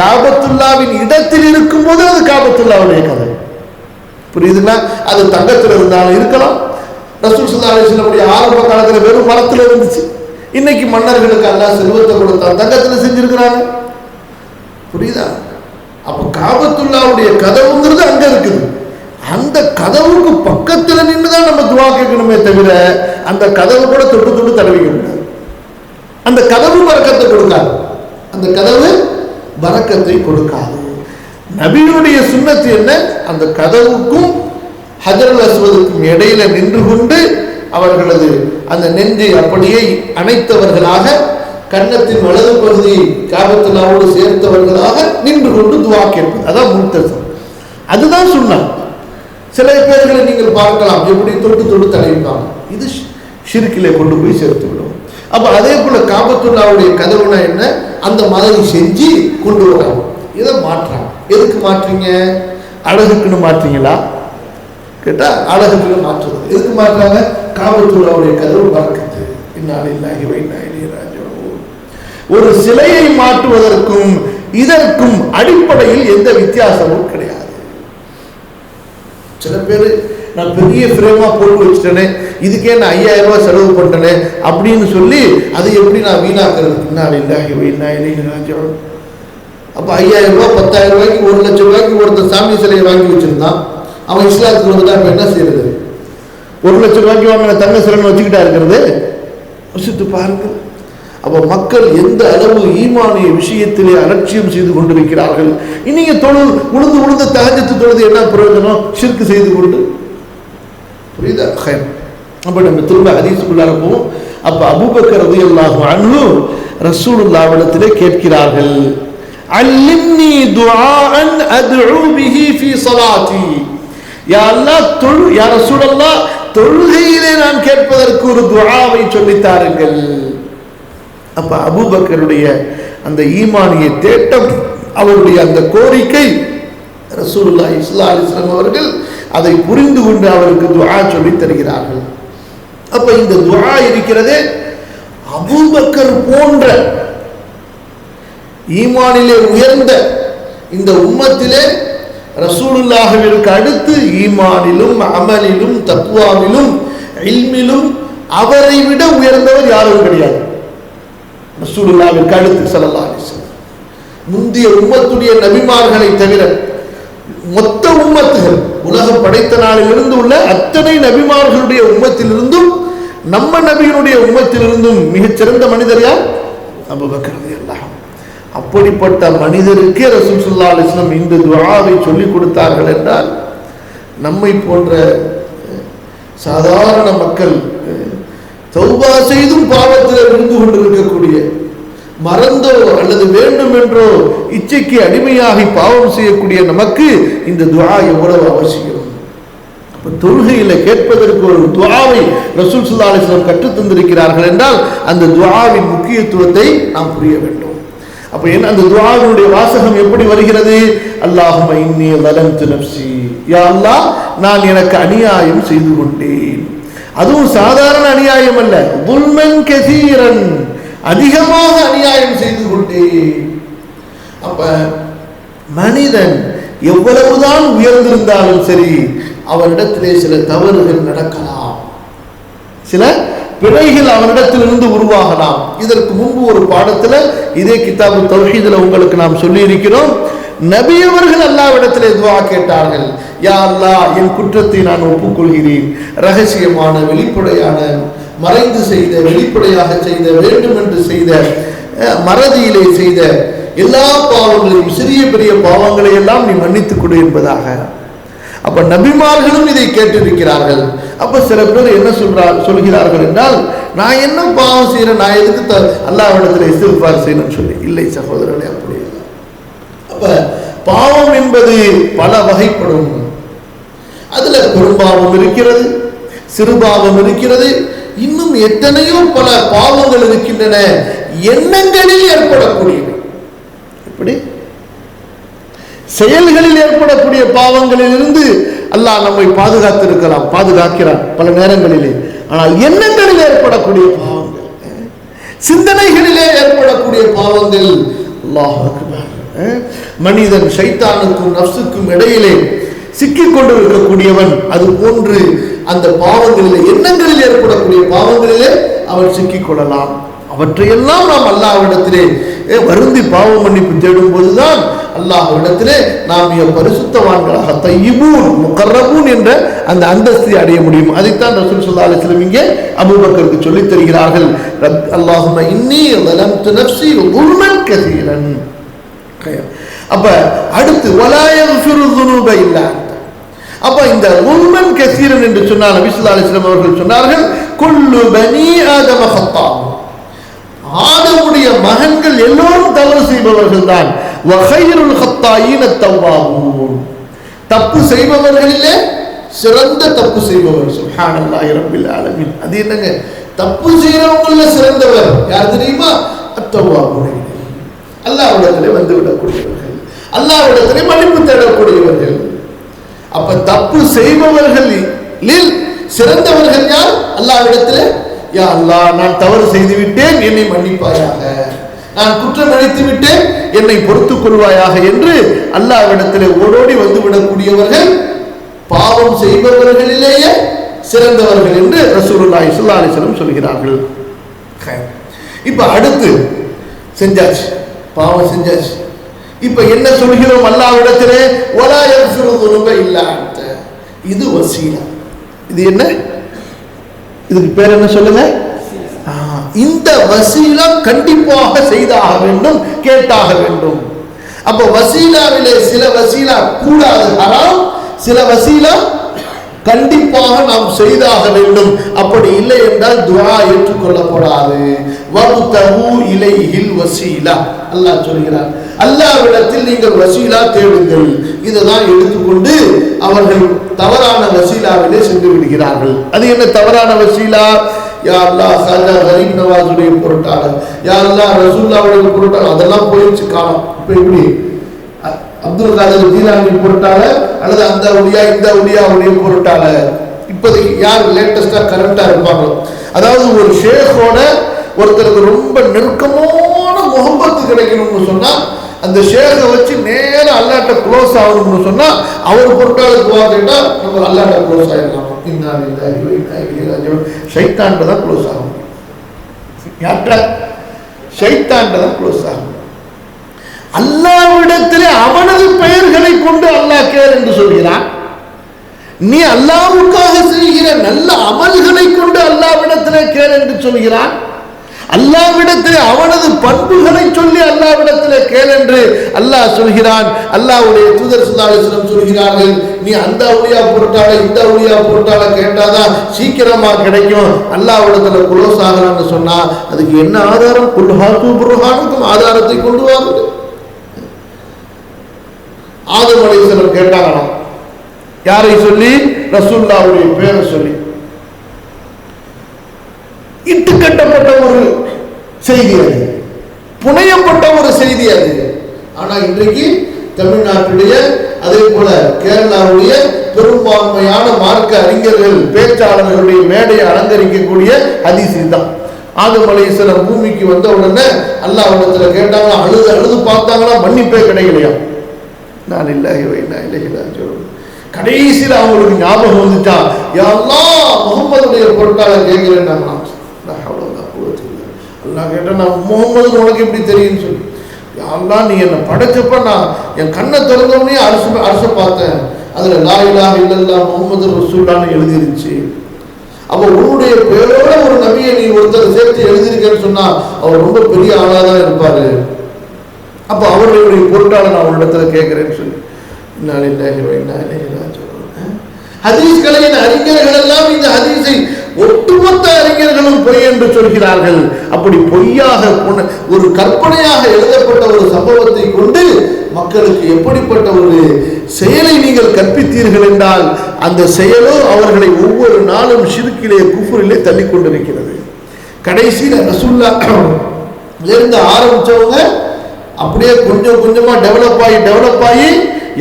B: காபத்துல்லாவின் இடத்தில் இருக்கும் போது அது காபத்துல்லாவுடைய கதவு. புரியுதுங்களா? அது தங்கத்தில் இருந்தாலும் இருக்கலாம். ரசூல் ஸல்லல்லாஹு அலைஹி வஸல்லம் ஆரம்ப காலத்துல வெறும் மரத்துல இருந்துச்சு. இன்னைக்கு மன்னர்களுக்கு அல்லாஹ் செல்வத்தை கொடுத்தான், தங்கத்துல செஞ்சிருக்கிறாங்க. புரியுதா? அப்ப காபத்துல்லாவுடைய கதவுங்கிறது அங்க இருக்குது. அந்த கதவுக்கு பக்கத்துல நின்றுதான் நம்ம துவா கேட்கணுமே தவிர அந்த கதவு கூட தொட்டு தொட்டு தடவிக்க முடியாது. அந்த கதவு பரக்கத்தை கொடுக்காது, அந்த கதவு பரக்கத்தை கொடுக்காது. நபியுடைய சுன்னத்து என்ன? அந்த கதவுக்கும் ஹஜருல் அஸ்வதுக்கும் இடையில நின்று கொண்டு அவர்களது அந்த நெஞ்சை அப்படியே அணைத்தவர்களாக, கன்னத்தின் வலது பகுதியை காபத்துல்லாவோடு சேர்த்தவர்களாக நின்று கொண்டு துவா கேட்பது, அதான் முல்தஸம். அதுதான் சுன்னத். சில பேர்களை நீங்கள் பார்க்கலாம் எப்படி தொட்டு தொட்டு தடவிப்பாங்க. இது ஷிர்கிலே கொண்டு போய் சேர்த்து விடும். அப்ப அதே போல காபத்துல்லாவுடைய கதவுனா என்ன? அந்த மாதிரி செஞ்சு கொண்டு வராங்க. இதை மாற்றாங்க. எதுக்கு மாற்றீங்க? அழகுக்குன்னு மாற்றீங்களா கேட்டா அழகுக்குன்னு மாற்றுறது. எதுக்கு மாற்றாங்க? காபத்துல்லாவுடைய கதவு பரக்கத்து. இன்னா லில்லாஹி வ இன்னா இலைஹி ராஜிஊன். ஒரு சிலையை மாற்றுவதற்கும் இதற்கும் அடிப்படையில் எந்த வித்தியாசமும் கிடையாது. சில பேர் நான் பெரிய ஃப்ரேமா போட்டு வச்சுட்டேனே, இதுக்கே நான் 5000 ரூபாய் செலவு பண்ணிட்டேனே அப்படின்னு சொல்லி அதை எப்படி நான் வீணாக்குறது? இன்னா லில்லாஹி வ இன்னா இலைஹி ராஜிஊன். அப்போ 5000 ரூபாய் 10000 ரூபாய்க்கு 1 லட்சம் ரூபாய்க்கு ஒருத்தர் சாமி சிலையை வாங்கி வச்சிருந்தான். அவன் இஸ்லாத்துக்கு வந்துட்டா இப்போ என்ன செய்யறது? 1 லட்சம் ரூபாய்க்கு வாங்கின தங்க சிலைன்னு வச்சுக்கிட்டா இருக்கிறது? யோசித்து பாருங்க. அப்போ மக்கள் எந்த அளவு ஈமானிய விஷயத்திலே அலட்சியம் செய்து கொண்டிருக்கிறார்கள். நீங்க உழுந்து உழுந்து தஹஜ்ஜத் தொழுது என்ன பிரயோஜனம்? ஷிர்க் செய்து கொண்டு. புரியுதா? அப்ப நம்ம திரும்ப ஹதீஸுக்குள்ளார போவோம். அப்ப அபூபக்கர் ரலியல்லாஹு அன்ஹு ரசூலுல்லாஹ்விடத்திலே கேட்கிறார்கள், அல்லிம்னி துஆஅன் அத்உ பிஹி ஃபீ ஸலாத்தி. யா அல்லாஹ், யா ரசூலல்லாஹ், தொழுகையிலே நான் கேட்பதற்கு ஒரு துஆவை சொல்லித் தாருங்கள். அப்ப அபூபக்கருடைய அந்த ஈமானிய தேட்டம், அவருடைய அந்த கோரிக்கை, ரசூலுல்லாஹி ஸல்லல்லாஹு அலைஹி வஸல்லம் அவர்கள் அதை புரிந்து கொண்டு அவருக்கு துஆ சொல்லித் தருகிறார்கள். அப்ப இந்த துஆ இருக்கிறதே, அபூபக்கர் போன்ற ஈமானிலே உயர்ந்த இந்த உம்மத்திலே ரசூலுல்லாஹ்விற்கு அடுத்து ஈமானிலும் அமலிலும் தக்வாவிலும் இல்மிலும் அவரை விட உயர்ந்தவர் யாரும் கிடையாது. ரசூலுல்லாஹ்விற்கு அடுத்து ஸல்லல்லாஹு அலைஹி வஸல்லம் முந்திய உம்மத்துடைய நபிமார்களை தவிர மொத்த உம்மத்துகள், உலகம் படைத்த நாளிலிருந்து உள்ள அத்தனை நபிமார்களுடைய உம்மத்திலிருந்தும் நம்ம நபியினுடைய உம்மத்திலிருந்தும் மிகச்சிறந்த மனிதர் யார்? அபூபக்கர் ரலியல்லாஹு அன்ஹு. அப்படிப்பட்ட மனிதருக்கே ரசூல் ஸல்லல்லாஹு அலைஹி வஸல்லம் இந்த துஆவை சொல்லிக் கொடுத்தார்கள் என்றால், நம்மை போன்ற சாதாரண மக்கள் தௌபா செய்தும் பாவத்தில் விழுந்து கொண்டிருக்கக்கூடிய, மறந்தோ அல்லது வேண்டும் என்றோ இச்சைக்கு அடிமையாகி பாவம் செய்யக்கூடிய நமக்கு இந்த துஆ எவ்வளவு அவசியம். அப்ப தொழுகையில கேட்பதற்கு ஒரு துஆவை ரசூல் ஸல்லல்லாஹு அலைஹி வஸல்லம் கற்றுத் தந்திருக்கிறார்கள் என்றால் அந்த துஆவின் முக்கியத்துவத்தை நாம் புரிய வேண்டும். அப்ப என்ன அந்த துஆவினுடைய வாசகம் எப்படி வருகிறது? அல்லாஹும்ம இன்னி ஸலம்து நஃப்ஸி, யா அல்லாஹ், நான் எனக்கு அநியாயம் செய்து கொண்டேன். அதுவும் சாதாரண அநியாயம் அல்ல, துல்மன் கஸீரன், அதிகமாக அநியாயம் செய்து கொண்டேன். அப்ப மனிதன் எவ்வளவுதான் உயர்ந்திருந்தாலும் சரி, அவனிடத்திலே சில தவறுகள் நடக்கலாம், சில பிழைகள் அவனிடத்திலிருந்து உருவாகலாம். இதற்கு முன்பு ஒரு பாடத்துல இதே கிதாபு தௌஹீதுல உங்களுக்கு நாம் சொல்லி இருக்கிறோம். நபி அவர்கள் அல்லாஹ்விடத்திலே துஆ கேட்டார்கள், யா அல்லாஹ், என் குற்றத்தை நான் ஒப்புக்கொள்கிறேன். ரகசியமான, வெளிப்படையான, மறைந்து செய்த, வெளிப்படையாக செய்த, வேண்டும் என்று செய்த, மறதியிலே செய்த எல்லா பாவங்களையும், சிறிய பெரிய பாவங்களை எல்லாம் நீ மன்னித்துக் கொடு என்பதாக. அப்ப நபிமார்களும் இதை கேட்டிருக்கிறார்கள். அப்ப சில பேர் என்ன சொல்கிறார்கள் என்றால், நான் என்ன பாவம் செய்யறேன், நான் எதுக்கு அல்லாஹ்விடத்தில் இஸ்திக்ஃபார் செய்யணும்னு சொல்லி. இல்லை சகோதரர்களே, அப்படி இல்லை. அப்ப பாவம் என்பது பல வகைப்படும். அதுல பெரும்பாவம் இருக்கிறது, சிறுபாவம் இருக்கிறது, இன்னும் எத்தனையோ பல பாவங்கள் இருக்கின்றன. எண்ணங்களில் ஏற்படக்கூடியவை, எப்படி செயல்களில் ஏற்படக்கூடிய பாவங்களில் இருந்து அல்லாஹ் நம்மை பாதுகாத்திருக்கலாம், பாதுகாக்கிறான் பல நேரங்களிலே. ஆனால் எண்ணங்களில் ஏற்படக்கூடிய பாவங்கள், சிந்தனைகளிலே ஏற்படக்கூடிய பாவங்கள், அல்லாஹ் அக்பர், மனிதன் ஷைத்தானுக்கும் நஃப்ஸுக்கும் இடையிலே சிக்கிக் கொண்டிருக்கக்கூடியவன். அது போன்று அந்த பாவங்களிலே, எண்ணங்களில் ஏற்படக்கூடிய பாவங்களிலே அவன் சிக்கிக் கொள்ளலாம். அவற்றையெல்லாம் நாம் அல்லாஹ்விடத்திலே வருந்தி பாவ மன்னிப்பு தேடும் போதுதான் அல்லாஹ்விடத்திலே நாம் பரிசுத்தவான்களாக, தய்யிபூன் முகர்ரபூன் என்ற அந்த அந்தஸ்தை அடைய முடியும். அதைத்தான் ரசூல் ஸல்லல்லாஹு அலைஹி வஸல்லம் இங்கே அபூபக்கருக்கு சொல்லித் தருகிறார்கள். அல்லாஹும்ம இன்னி ஸலம்து நஃப்ஸி ظுல்மன் கஸீரன். அப்ப அடுத்து வலா யக்ஃபிரு ذுனூப இல்லா அன்த. அப்ப இந்த ظுல்மன் கஸீரன் என்று சொன்னால் நபி ஸல்லல்லாஹு அலைஹி வஸல்லம் அவர்கள் சொன்னார்கள், குல்லு பனி ஆதம ஹத்தா, ஆதமுடைய மகன்கள் எல்லோரும் தவறு செய்பவர்கள் தான். வகைருல் ஹத்தாயின தவ்வாபூன், தப்பு செய்பவர்களிலே சிறந்த தப்பு செய்பவர். சுப்ஹானல்லாஹி ரப்பில் ஆலமீன். அது என்னங்க, தப்பு செய்யறவங்கள சிறந்தவர் யார் தெரியுமா? அத்தவ்வாபூன், அல்லாஹ்விடத்திலே வந்து விடக்கூடியவர்கள், அல்லாஹ்விடத்திலே மன்னிப்பு தேடக்கூடியவர்கள். அப்ப தப்பு செய்பவர்களில் சிறந்தவர்கள் யார்? அல்லாஹ்விடத்திலே, யா அல்லாஹ், நான் தவறு செய்து விட்டேன், என்னை மன்னிப்பாயாக, நான் குற்றம் அழைத்து விட்டேன், என்னை பொறுத்துக் கொள்வாயாக என்று அல்லாஹ்விடத்திலே ஓடோடி வந்து விடக்கூடியவர்கள் பாவம் செய்பவர்களிலேயே சிறந்தவர்கள் என்று ரசூலுல்லாஹி ஸல்லல்லாஹு அலைஹி வஸல்லம் சொல்கிறார்கள். இப்ப அடுத்து செஞ்சாச்சு, பாவம் செஞ்சாச்சு. இப்ப என்ன சொல்கிறோம் அல்லாஹ்விடத்திலே? வலா யக்ஃபிரு ذுனூப இல்லா அன்த. இது வசீலா. இது என்ன? இதுக்கு பேர் என்ன சொல்லுங்க? இந்த வசீலா கண்டிப்பாக செய்தாக வேண்டும், கேட்டாக வேண்டும். அப்ப வசீலாவிலே சில வசீலா கூடாது, ஹராம், சில வசீலா கண்டிப்பாக நாம் செய்தாக வேண்டும். அப்படி இல்லை என்றால் துஆ ஏற்றுக்கொள்ளப்படாது. வப்தகு இலைஹில் வசீலா, அல்லாஹ் சொல்கிறார், அல்லாஹ்விடத்தில் நீங்கள் வசீலா தேடுங்கள். இதுதான் எடுத்துக்கொண்டு அவர்கள் தவறான வசீலாவிலே சென்று விடுகிறார்கள். அது என்ன தவறான வசீலா? யா அல்லாஹ் ஹாஜா கரீம் நவாஸுடைய பொருட்டாள, யா அல்லாஹ் ரசூலுல்லாஹ்வுடைய பொருட்டாள, அதெல்லாம் போயிடுச்சு காலம். இப்போ எப்படி அப்துல் காதர் ஜீலானி பொருட்டாள அல்லது அந்த உலியா இந்த உலியாவுடைய பொருட்டாள இப்போதைக்கு யார் லேட்டஸ்டா கரண்டா இருப்பாங்களோ, அதாவது ஒரு ஷேഖோட ஒருத்தருக்கு ரொம்ப நெருக்கமான முகப்பத்து கிடைக்கணும்னு சொன்னா அந்த ஷேഖை வச்சு நேரம் அல்லாட்ட க்ளோஸ் ஆகணும்னு சொன்னா அவர் பொருட்டாளுக்கு கேட்டா நம்ம அல்லாட்ட க்ளோஸ் ஆயிடலாம். ஷைத்தான்ட்ட தான் க்ளோஸ் ஆகும். யார்ட்ட? ஷைத்தான்ட்ட தான் க்ளோஸ் ஆகும். அல்லாஹ்விடத்திலே அவனது பெயர்களை கொண்டு அல்லாஹ் கேள் என்று சொல்கிறான். நீ அல்லாஹ்வுக்காக செய்கிற நல்ல அமல்களை கொண்டு அல்லாஹ்விடத்திலே கேள் என்று சொல்கிறான். அல்லாஹ்விடத்திலே அவனது பண்புகளை சொல்லி அல்லாஹ்விடத்திலே கேள் என்று அல்லாஹ் சொல்கிறான். அல்லாஹ்வுடைய தூதர் ஸல்லல்லாஹு அலைஹி வஸல்லம் சொல்கிறார்கள், நீ அந்த அவுலியா பொருட்டாள இந்த அவுலியா பொருட்டாள கேட்டாதான் சீக்கிரமா கிடைக்கும், அல்லாஹ்விடத்துல க்ளோஸ் ஆகலாம்னு சொன்னா அதுக்கு என்ன ஆதாரம்? குல் ஹாத்து புர்ஹானுக்கும், ஆதாரத்தை கொண்டு வாருங்கள். ஆதம் அலைஹிஸ்ஸலாம் கேட்டாங்களாம். யாரை சொல்லி? ரசூலுல்லாஹ்வுடைய பேரை சொல்லி. இட்டு கட்டப்பட்ட ஒரு செய்தி அது, புனையப்பட்ட ஒரு செய்தி அது. ஆனா இன்றைக்கு தமிழ்நாட்டுடைய அதே போல கேரளாவுடைய பெரும்பான்மையான மார்க்க அறிஞர்கள் பேச்சாளர்களுடைய மேடையை அலங்கரிக்கக்கூடிய ஹதீஸ் தான். ஆதம் அலைஹிஸ்ஸலாம் பூமிக்கு வந்த உடனே அல்லாஹ்விடத்துல கேட்டாங்க, அழுது அழுது பார்த்தாங்களா, மன்னிப்பே கிடைக்கலையா. நான் இல்லாஹி வ இன்னா இலைஹி ராஜிஊன். கடைசியில் அவங்களுக்கு ஞாபகம் வந்துச்சா, யா அல்லாஹ் முஹம்மதுடைய பொருட்டாள கேட்கிறேன்னாங்களா. அல்லாஹ் கேட்டா, நான் முகமது உனக்கு எப்படி தெரியும்னு சொல்லி, யா அல்லாஹ் நீ என்னை படைச்சப்ப நான் என் கண்ணை திறந்தவனே அரச பார்த்தேன், அதுல லா இலாஹ இல்லல்லாஹ் முஹம்மது ரசூலுல்லாஹ்னு எழுதிருந்துச்சு. அப்போ உன்னுடைய பேரோட ஒரு நபியை நீ ஒருத்தர் சேர்த்து எழுதிருக்கேன்னு சொன்னா அவர் ரொம்ப பெரிய ஆளா தான் இருப்பாரு. அப்போ அவருடைய பொருட்டாள நான் ஒரு இடத்துல கேட்கிறேன்னு சொல்லி, ஹதீஸ்களின் அறிஞர்கள் எல்லாம் இந்த ஹதீஸை ஒட்டுமொத்த அறிஞர்களும் பொய் என்று சொல்கிறார்கள். அப்படி பொய்யாக ஒரு கற்பனையாக எழுதப்பட்ட ஒரு சம்பவத்தை கொண்டு மக்களுக்கு எப்படிப்பட்ட ஒரு செயலை நீங்கள் கற்பித்தீர்கள் என்றால் அந்த செயலோ அவர்களை ஒவ்வொரு நாளும் ஷிர்கிலே குஃப்ரிலே தள்ளி கொண்டிருக்கிறது. கடைசியில் ரசூலுல்லாஹ் இருந்து ஆரம்பிச்சவங்க அப்படியே கொஞ்சம் கொஞ்சமா டெவலப் ஆகி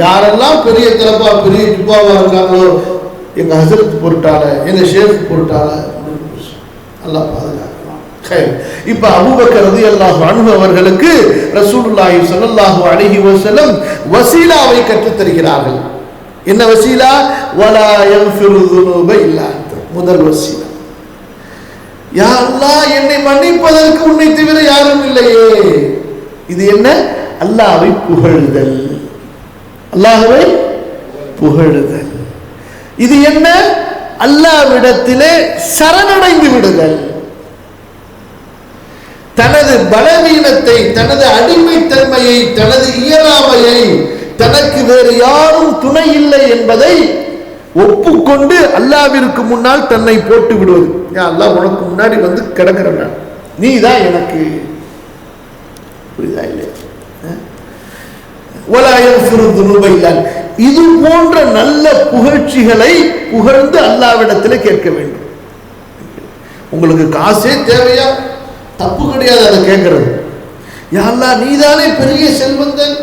B: யாரெல்லாம் பெரிய தலப்பா பெரிய துப்பாவா இருக்காங்களோ, எங்க ஹசரத் பொருட்டால எங்க ஷேக் பொருட்டால அல்லாஹ் பாதுகாக்கலாம். இப்ப அபூபக்கர் ரலியல்லாஹு அன்ஹு அவர்களுக்கு ரசூலுல்லாஹி ஸல்லல்லாஹு அலைஹி வஸல்லம் வசீலாவை கற்றுத் தருகிறார்கள். என்ன வசீலா? வலா யக்ஃபிரு ذுனூப இல்லா அன்த. முதல் வசீலா, யா அல்லாஹ் என்னை மன்னிப்பதற்கு உன்னை தவிர யாரும் இல்லையே. இது என்ன? அல்லாஹ்வை புகழுதல், அல்லாஹ்வை புகழுதல். இது என்ன? அல்லாஹ்விடத்திலே சரணடைந்து விடுதல். தனது பலவீனத்தை, தனது அடிமைத்தன்மையை, தனது இயலாமையை, தனக்கு வேறு யாரும் துணை இல்லை என்பதை ஒப்புக்கொண்டு அல்லாஹ்விற்கு முன்னால் தன்னை போட்டு விடுவது. அல்லாஹ் உனக்கு முன்னாடி வந்து கிடக்கிறேன், நீ தான் எனக்கு. புரியுதா இல்லையா? இது போன்ற நல்ல புகழ்ச்சிகளை புகழ்ந்து அல்லாஹ்விடத்தில் கேட்க வேண்டும். உங்களுக்கு காசே தேவையா? தப்பு கிடையாது அதை கேட்கிறது. யா அல்லாஹ் நீதானே பெரிய செல்வந்தன்,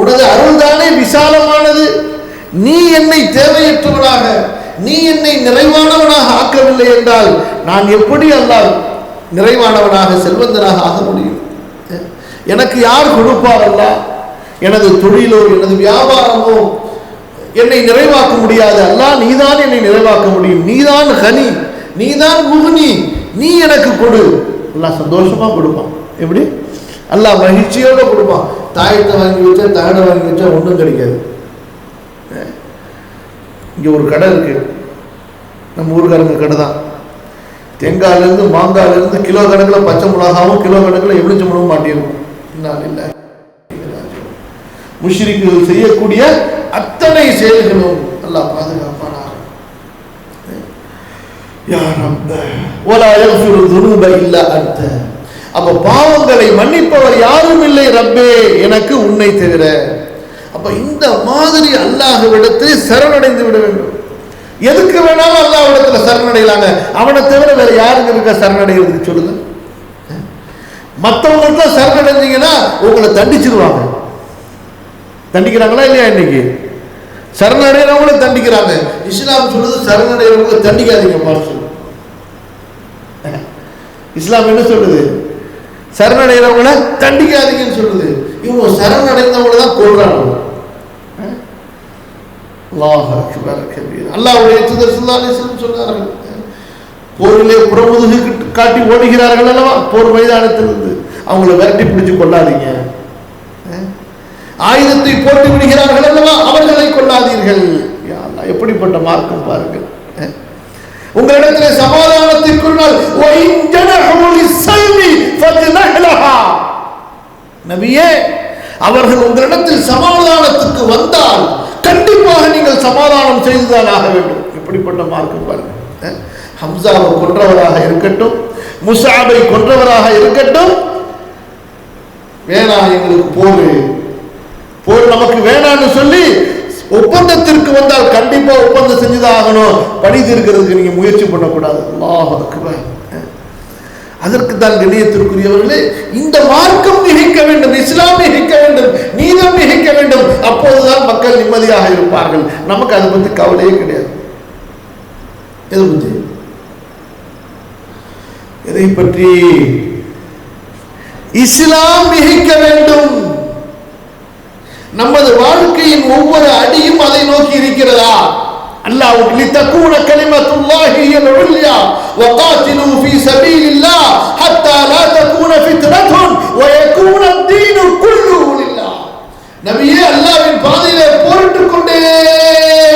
B: உனது அருள் தானே விசாலமானது, நீ என்னை தேவையற்றவனாக, நீ என்னை நிறைவானவனாக ஆக்கவில்லை என்றால் நான் எப்படி அல்லாஹ் நிறைவானவனாக செல்வந்தனாக ஆக முடியும்? எனக்கு யார் கொடுப்பார்? அல்லாஹ் எனது தொழிலோ எனது வியாபாரமோ என்னை நிறைவாக்க முடியாது. அல்லாஹ் நீதான் என்னை நிறைவாக்க முடியும். நீதான் கனி, நீதான் முக்னி, நீ எனக்கு கொடு. அல்லாஹ் சந்தோஷமா கொடுப்பான். எப்படி? அல்லாஹ் மகிழ்ச்சியோட கொடுப்பான். தாயத்தை வாங்கி வச்சா தகடை வாங்கி வச்சா ஒன்றும் கிடைக்காது. இங்கே ஒரு கடை இருக்கு, நம்ம ஊருக்காரங்க கடை தான். தேங்காயிலிருந்து மாங்காயிலிருந்து கிலோ கணக்கில் பச்சை மிளகாவும் கிலோ கணக்கில் எலுமிச்சை மிளகும் மாட்டியிருக்கும். இல்லை, முஷ்ரிக்குகள் செய்யக்கூடிய அத்தனை செயல்களும் அல்லாஹ் பாதுகாப்பானார். யா ரப்ப வலா யக்ஃபிரு ذுனூப இல்லா அன்த. அப்ப பாவங்களை மன்னிப்பவர் யாரும் இல்லை ரப்பே எனக்கு உன்னை தவிர. அப்ப இந்த மாதிரி அல்லாஹ்விடத்தில் சரணடைந்து விட வேண்டும். எதுக்கு வேணாலும் அல்லாஹ்விடத்துல சரணடையலாங்க. அவனை தவிர வேற யாருங்க இருக்க சரணடைகிறதுக்கு சொல்லுங்க. மற்றவங்களுக்கு சரணடைஞ்சீங்கன்னா உங்களை தண்டிச்சிருவாங்க. தண்டிக்கிறாங்களா இல்லையா? இன்னைக்கு சரணடைகிறவங்களும் தண்டிக்கிறாங்க. இஸ்லாம் சொல்லுது சரணடைகிறவங்களை தண்டிக்காதீங்க பார்த்து. இஸ்லாம் என்ன சொல்லுது? சரணடைகிறவங்கள தண்டிக்காதீங்கன்னு சொல்லுது. இவங்க சரணடைந்தவங்களை தான் கொள்றாங்க. அல்லாஹ் அக்பர் கபீர். அல்லாஹ்வுடைய தூதர் ஸல்லல்லாஹு அலைஹி வஸல்லம் சொன்னார்கள், போரிலே புறமுதுகு காட்டி ஓடுகிறார்கள் அல்லவா, போர் மைதானத்திலிருந்து அவங்களை விரட்டி பிடிச்சு கொள்ளாதீங்க. ஆயுதத்தை போட்டு விடுகிறார்கள் அல்லவா, அவர்களை கொள்ளாதீர்கள். யா அல்லாஹ், எப்படிப்பட்ட மார்க்கம் பாருங்கள். உங்களிடத்தில் சமாதானத்திற்குள் நபியே, அவர்கள் உங்களிடத்தில் சமாதானத்துக்கு வந்தால் கண்டிப்பாக நீங்கள் சமாதானம் செய்துதான் ஆக வேண்டும். எப்படிப்பட்ட மார்க்கம் பாருங்கள். ஹம்சாவை கொன்றவராக இருக்கட்டும், முஸாபை கொன்றவராக இருக்கட்டும், வேணாம் எங்களுக்கு போர் நமக்கு வேணான்னு சொல்லி ஒப்பந்தத்திற்கு வந்தால் கண்டிப்பா ஒப்பந்தம் செஞ்சுதான் ஆகணும். பணி தீர்க்கிறதுக்கு நீங்க முயற்சி பண்ணக்கூடாது. அல்லாஹ் அக்பர். அதற்கு தான் கண்ணியத்திற்குரியவர்களே, இந்த மார்க்கம் மிகைக்க வேண்டும், இஸ்லாம் மிகைக்க வேண்டும், நீதம் மிகைக்க வேண்டும். அப்போதுதான் மக்கள் நிம்மதியாக இருப்பார்கள். நமக்கு அதை பற்றி கவலையே கிடையாது. எதை பற்றி? எதை பற்றி? இஸ்லாம் மிகைக்க வேண்டும். நமது வாழ்க்கையின் ஒவ்வொரு அடியும் அதை நோக்கி இருக்கிறதா? அல்லாஹ் லிதகூன கலிமத்துல்லாஹி ஹியல் உல்யா வகாத்திலு ஃபீ சபீலில்லாஹ் ஹத்தா லா தகூன ஃபித்னத்துன் வ யகூன அத்-தீனு குல்லுஹு லில்லாஹ். நபியே, அல்லாஹ்வின் பாதையிலே போரிட்டுக் கொண்டே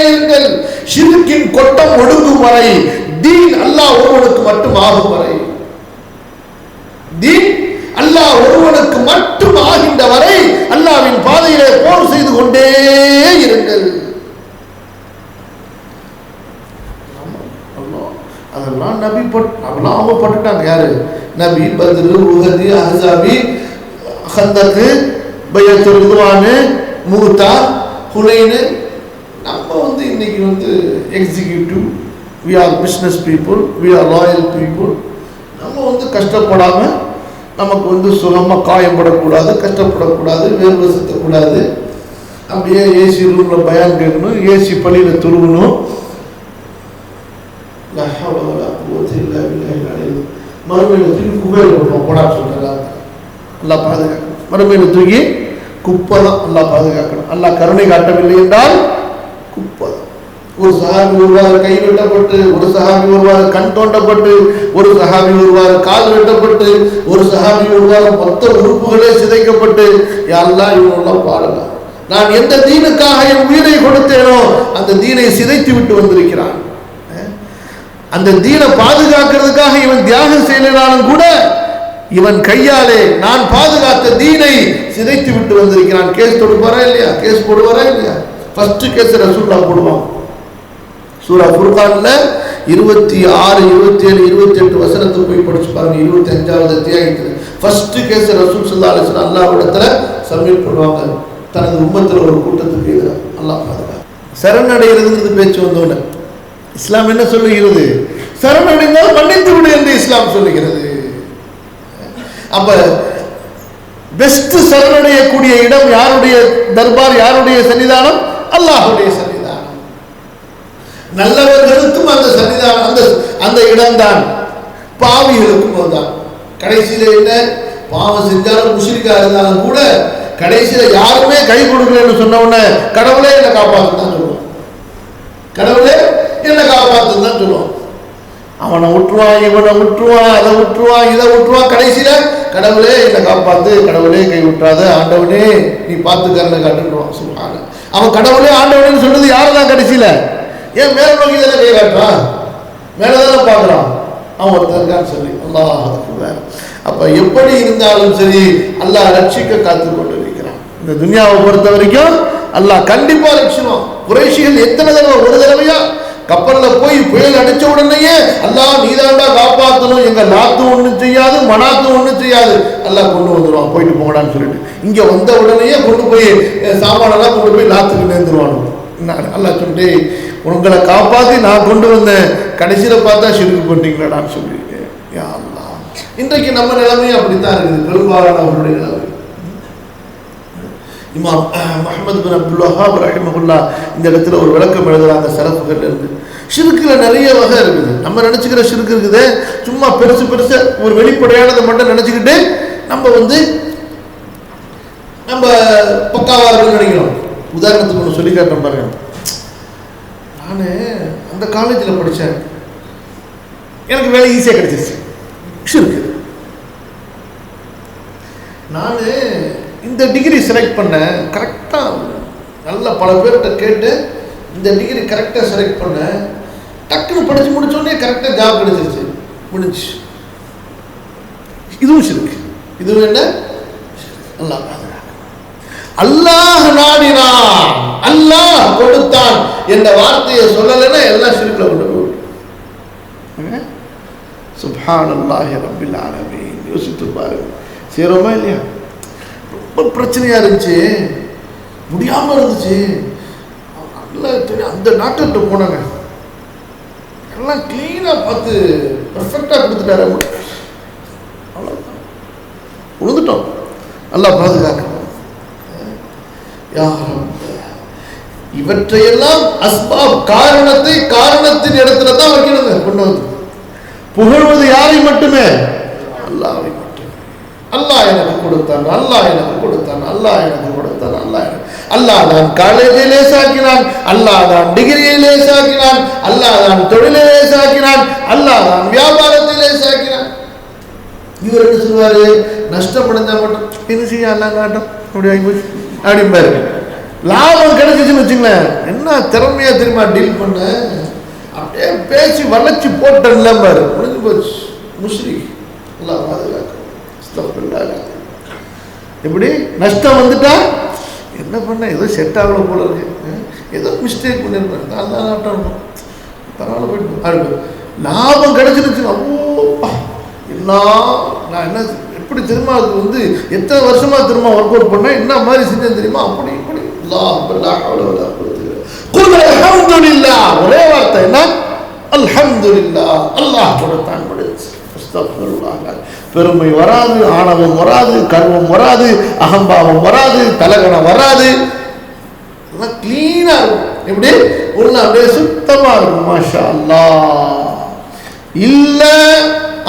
B: இருங்கள், ஷிர்கின் கொட்டம் ஒடுங்கும் வரை, தீன் அல்லாஹ் ஒருவனுக்கு மட்டும் ஆகும் வரை, தீன் அல்லாஹ் ஒருவனுக்கு மட்டும் ஆகின்ற வரை அல்லாஹ்வின் பாதையிலே போர் செய்து கொண்டே இருங்கள். அதெல்லாம் நபி அவங்க பட்டுட்டாங்க. யாரு? நபி, பத்ரு, உஹது, அஹ்ஸாபி, ஹந்தக், பைஅத்துல் ரிதுவான், மூதா, ஹுனைன். நம்ம இன்னைக்கு executive, we are business people, we are loyal people. நம்ம கஷ்டப்படாம, நமக்கு சுகமாக காயப்படக்கூடாது, கஷ்டப்படக்கூடாது, வேர்வை சுத்தக்கூடாது, அப்படியே ஏசி ரூமில் பயான் கேட்கணும், ஏசி பள்ளியில் துருவணும். மறுமையில் தூக்கி குப்பையில் போடணும், போடா சொல்கிறாங்க. எல்லாம் பாதுகாக்கணும். மறுமையில் தூக்கி குப்பை தான் எல்லாம் பாதுகாக்கணும். எல்லாம் கருணை காட்டவில்லை என்றால் குப்பை தான். ஒரு சஹாபி ஒருவாறு கை வெட்டப்பட்டு, ஒரு சஹாபி ஒருவாறு கண் தோண்டப்பட்டு, ஒரு சஹாபி ஒருவாறு கால் வெட்டப்பட்டு, ஒரு சஹாபி ஒருவாறு மொத்த உறுப்புகளே சிதைக்கப்பட்டு, யாரெல்லாம் இவனெல்லாம் பாடலாம். நான் எந்த தீனுக்காக என் உயிரை கொடுத்தேனோ அந்த தீனை சிதைத்து விட்டு வந்திருக்கிறான். அந்த தீனை பாதுகாக்கிறதுக்காக இவன் தியாகம் செய்யலாலும் கூட இவன் கையாலே நான் பாதுகாத்த தீனை சிதைத்து விட்டு வந்திருக்கிறான். கேஸ் தொடுப்பாரா இல்லையா? கேஸ் போடுவாரா இல்லையா? ஃபர்ஸ்ட் கேஸ் ரசூலுல்லாஹ் போடுவான். சூரா ஃபுர்கான்ல 26, 27, 28 வசனத்தை போய் படிச்சு பாருங்க. 25வது அத்தியாயத்தில் ஃபர்ஸ்ட் கேஸ் ரசூல் ஸல்லல்லாஹு அலைஹி வஸல்லம் அல்லாஹ்விடத்துல சப்மிட் பண்ணுவாங்க. தனது உம்மத்தில் ஒரு கூட்டத்துக்கு எதிராக. அல்லாஹ் பாதுகாக்க. சரணடைகிறது பேச்சு வந்தோட இஸ்லாம் என்ன சொல்லுகிறது? சரணடைந்தால் மன்னித்து விடு என்று இஸ்லாம் சொல்லுகிறது. அப்ப பெஸ்ட் சரணடையக்கூடிய இடம் யாருடைய தர்பார், யாருடைய சன்னிதானம்? அல்லாஹ்வுடைய சன்னிதானம். நல்லவர்களுக்கும் அந்த சன்னிதானம், அந்த இடம்தான். பாவிகளுக்கும் அதுதான். கடைசியில என்ன? பாவம் செஞ்சாலும் முஷ்ரிக்கா இருந்தாலும் கூட கடைசியில யாருமே கை கொடுக்கலன்னு சொன்ன உடனே கடவுளே என்னை காப்பாத்து தான் சொல்லுவோம். கடவுளே என்னை காப்பாத்து தான் சொல்லுவோம். அவனை விட்டுருவான், இவனை விட்டுருவான், அதை விட்டுருவான், இதை விட்டுருவான். கடைசியில கடவுளே என்னை காப்பாத்து, கடவுளே கை விட்டுறாத, ஆண்டவனே நீ பார்த்து கருணை காட்டுவான். சொல்லுவாங்க. அவன் கடவுளே ஆண்டவனேன்னு சொல்றது யாருதான் கடைசியில? ஏன் மேல நோக்கி தானே கை காட்டுறான், மேலதானே பார்க்குறான். அவன் ஒருத்தர் இருக்கான்னு சொல்லி. அல்லாஹ். அப்ப எப்படி இருந்தாலும் சரி அல்லாஹ் ரட்சிக்க காத்து கொண்டு இருக்கிறான். இந்த துன்யாவை பொறுத்த வரைக்கும் அல்லாஹ் கண்டிப்பா ரட்சிப்பான். குறைஷிகள் எத்தனை தடவை? ஒரு தடவையா? கப்பலில் போய் புயல் அடிச்ச உடனேயே அல்லாஹ் நீதாண்டா காப்பாற்றணும், எங்க லாத்தும் ஒன்றும் செய்யாது மனாத்தும் ஒன்றும் செய்யாது, அல்லாஹ் கொண்டு வந்துடுவான், போயிட்டு போங்கடான்னு சொல்லிட்டு இங்க வந்த உடனேயே கொண்டு போய் சாமானெல்லாம் கொண்டு போய் லாத்துக்கு நேர்ந்துருவானு. அல்லாஹ் சொல்லிட்டு உங்களை காப்பாற்றி நான் கொண்டு வந்தேன், கடைசியில் பார்த்தா ஷிர்க் பண்ணிட்டீங்களாடான்னு சொல்லியிருக்கேன். யா அல்லாஹ், இன்றைக்கு நம்ம நிலைமையும் அப்படித்தான் இருக்குது, பெரும்பாலானவர்களுடைய நிலைமை. இமாம் முஹம்மது பின் அப்துல் வஹாப் ரஹிமஹுல்லாஹ் இந்த இடத்துல ஒரு விளக்கம் எழுதுறாங்க சலஃபுகள் இருந்து. ஷிர்கில் நிறைய வகை இருக்குது. நம்ம நினச்சிக்கிற ஷிர்க் இருக்குது, சும்மா பெருசு ஒரு வெளிப்படையானதை மட்டும் நினச்சிக்கிட்டு நம்ம பக்காவாக இருக்குன்னு நினைக்கிறோம். உதாரணத்துக்கு ஒன்று சொல்லி காட்டுறேன் பாருங்க. நான் அந்த காலேஜில் படித்தேன், எனக்கு வேலை ஈஸியாக கிடைச்சிருச்சு. ஷிர்க். நான் இந்த டிகிரி செலக்ட் பண்ணேன், கரெக்டாக நல்லா பல பேர்கிட்ட கேட்டு இந்த டிகிரி கரெக்டாக செலக்ட் பண்ணேன், டக்குன்னு படித்து முடிச்சோடனே கரெக்டாக ஜாப் கிடைச்சிருச்சு, முடிஞ்சு. இதுவும் ஷிர்க். இதுவும் என்ன? அல்லாஹ் அல்லாஹ் நாடினான், அல்லாஹ் கொடுத்தான் என்ற வார்த்தையை சொல்லலைன்னா எல்லாம் ஷிர்க்ல கொண்டு போய். சுப்ஹானல்லாஹி ரப்பில் ஆலமீன். யோசித்து பாருங்க, செய்கிறோமா இல்லையா? ரொம்ப பிரச்சனையாக இருந்துச்சு, முடியாமல் இருந்துச்சு. அந்த டாக்டர்கிட்ட போனாங்க, எல்லாம் கிளீனாக பார்த்து பர்ஃபெக்டாக கொடுத்துட்டாரு. அவ்வளோதான், உழுந்துட்டோம். நல்லா பாதுகாக்கணும். இவற்றையெல்லாம் அஸ்பாப் காரணத்தின் இடத்துல தான் வைக்கணுங்க. கொண்டு வந்து புகழ்வது யாரை மட்டுமே? அல்லாஹ்வை மட்டுமே. அல்லாஹ் எனக்கு கொடுத்தான், அல்லாஹ் எனக்கு கொடுத்தான், அல்லாஹ் எனக்கு கொடுத்தான், அல்லாஹ் தான் காலேஜை லேசாக்கினான், அல்லாஹ் தான் டிகிரியை லேசாக்கினான், அல்லாஹ் தான் தொழிலை லேசாக்கினான், அல்லாஹ் தான் வியாபாரத்தை லேசாக்கினான். இவர் என்ன சொல்வாரு? நஷ்டப்படைஞ்சா மட்டும் என்ன செய்ய அல்லா காட்டும் அப்படி வாங்கி போச்சு அப்படிம்பாரு. லாபம் கிடைச்சிச்சுன்னு வச்சுங்களேன், என்ன திறமையா தெரியுமா டீல் பண்ண, அப்படியே பேசி வளைச்சி போட்டேன்ல பாரு, முடிஞ்சு போச்சு. முஸ்லிம் எல்லாம் பாதுகாக்க. எப்படி நஷ்டம் வந்துட்டா என்ன பண்ண, ஏதோ செட் ஆகல போல இருக்கு, ஏதோ மிஸ்டேக் பண்ணிருப்பேன், நல்லா நாட்டம் பரவாயில்ல போயிட்டு. லாபம் கிடைச்சிருச்சு, அப்போ எல்லாம் நான் என்ன எப்படி திரும்ப அதுக்கு வந்து எத்தனை வருஷமா திரும்ப ஒர்க் அவுட் பண்ண, என்ன மாதிரி செஞ்சேன் தெரியுமா, அப்படி இப்படி அல்ஹம்துலில்லாஹ். ஒரே வார்த்தை என்ன? அல்ஹம்துலில்லாஹ். அல்லாஹ் கொடுத்தான், முடிச்சு. பெருமை வராது, ஆணவம் வராது, கர்வம் வராது, அகம்பாவம் வராது, தலகணம் வராது, கிளீனா இருக்கும். எப்படி உள்ள அப்படியே சுத்தமா இருக்கும். மாஷா அல்லாஹ். இல்ல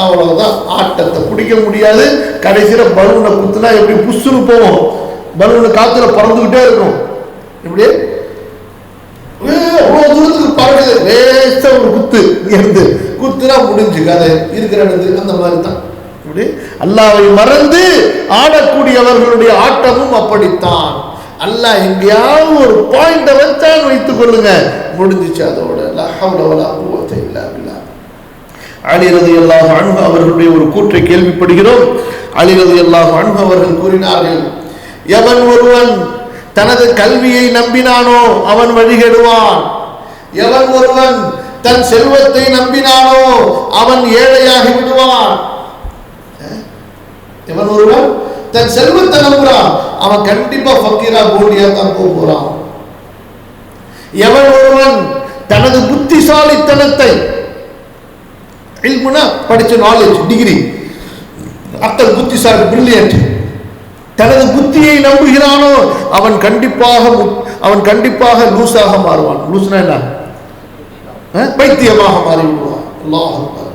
B: அவ்வளவுதான், ஆட்டத்தை பிடிக்க முடியாது. கடைசியில பலூனை குத்துனா எப்படி புஷ்ஷுன்னு போவோம், பலூனை காத்துல பறந்துகிட்டே இருக்கும். எப்படி அவ்வளவு தூரத்துக்கு பறக்குது, லேசா ஒரு குத்து இருந்து குத்துனா முடிஞ்சு கதை இருக்கிற இடத்துக்கு. அந்த மாதிரி தான் இப்படி அல்லாஹ்வை மறந்து ஆடக்கூடியவர்களுடைய ஆட்டமும் அப்படித்தான். அல்லாஹ் எங்கேயாவது ஒரு பாயிண்ட வச்சான் வைத்துக் கொள்ளுங்க, முடிஞ்சிச்சு அதோட. லா ஹவ்ல வலா குவத்த இல்லா பில்லாஹ். அலி ரலியல்லாஹு அன்ஹு அவர்களுடைய ஒரு கூற்றை கேள்விப்படுகிறோம். அலி ரலியல்லாஹு அன்ஹு அவர்கள் கூறினார்கள், எவன் ஒருவன் தனது கல்வியை நம்பினானோ அவன் வழிகெடுவான், எவன் ஒருவன் தன் செல்வத்தை நம்பினானோ அவன் ஏழையாகி விடுவான். எவன் ஒருவன் தன் செல்வத்தை நம்புறான் அவன் கண்டிப்பா ஃபக்கீரா போடியா தான் போறான். எவன் ஒருவன் தனது புத்திசாலித்தனத்தை, இல்முனா படிச்ச நாலேஜ் டிகிரி, அத்தல் புத்திசாலி பிரில்லியன்ட், தனது புத்தியை நம்புகிறானோ அவன் கண்டிப்பாக லூசாக மாறுவான். லூஸ்னா என்ன? பைத்தியமாக மாறிவிடுவான். அல்லாஹ் அக்பர்.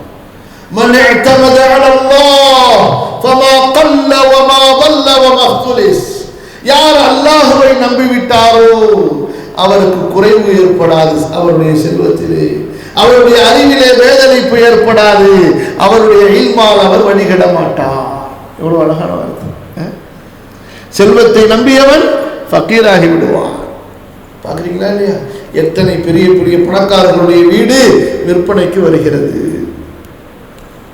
B: மன் இஅ்தமத அலா அல்லாஹ் ஃபமா கல்ல வமா ضل வமா இஃப்துலிஸ். யார் அல்லாஹ்வை நம்பிவிட்டாரோ அவருக்கு குறைவு ஏற்படாது, அவருடைய செல்வத்திலே அவருடைய அறிவிலே வேதனைப்பு ஏற்படாது, அவருடைய இல்மால் அவர் வழிகட மாட்டார். எவ்வளவு அழகான வார்த்தை. செல்வத்தை நம்பியவன் ஃபக்கீராகி விடுவான். பார்க்குறீங்களா இல்லையா? எத்தனை பெரிய பெரிய பணக்காரர்களுடைய வீடு விற்பனைக்கு வருகிறது,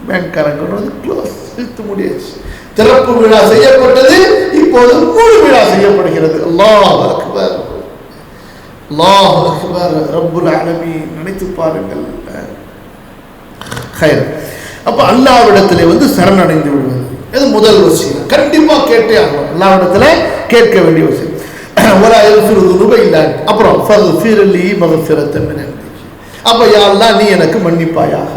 B: பேங்க்காரங்க க்ளோஸ், இழுத்து முடியாச்சு. திறப்பு விழா செய்யப்பட்டது, இப்போது முழு விழா செய்யப்படுகிறது. அல்லாஹ் அக்பர். அல்லாஹ் அக்பர் ரப்புல் ஆலமீன். நினைத்து பாருங்கள். ஹைர். அப்ப அல்லாஹ்விடத்திலே சரணடைந்து விடுவது இது முதல் வசீலா. கண்டிப்பா கேட்டே ஆகணும். அல்லாஹ்விடத்துல கேட்க வேண்டிய வசீலா. வலா யக்ஃபிரு ذுனூப இல்லா அன்த. அப்புறம் ஃபக்ஃபிர் லீ மக்ஃபிரத்தன் மின் இன்திக். அப்ப யா அல்லாஹ் நீ எனக்கு மன்னிப்பாயாக.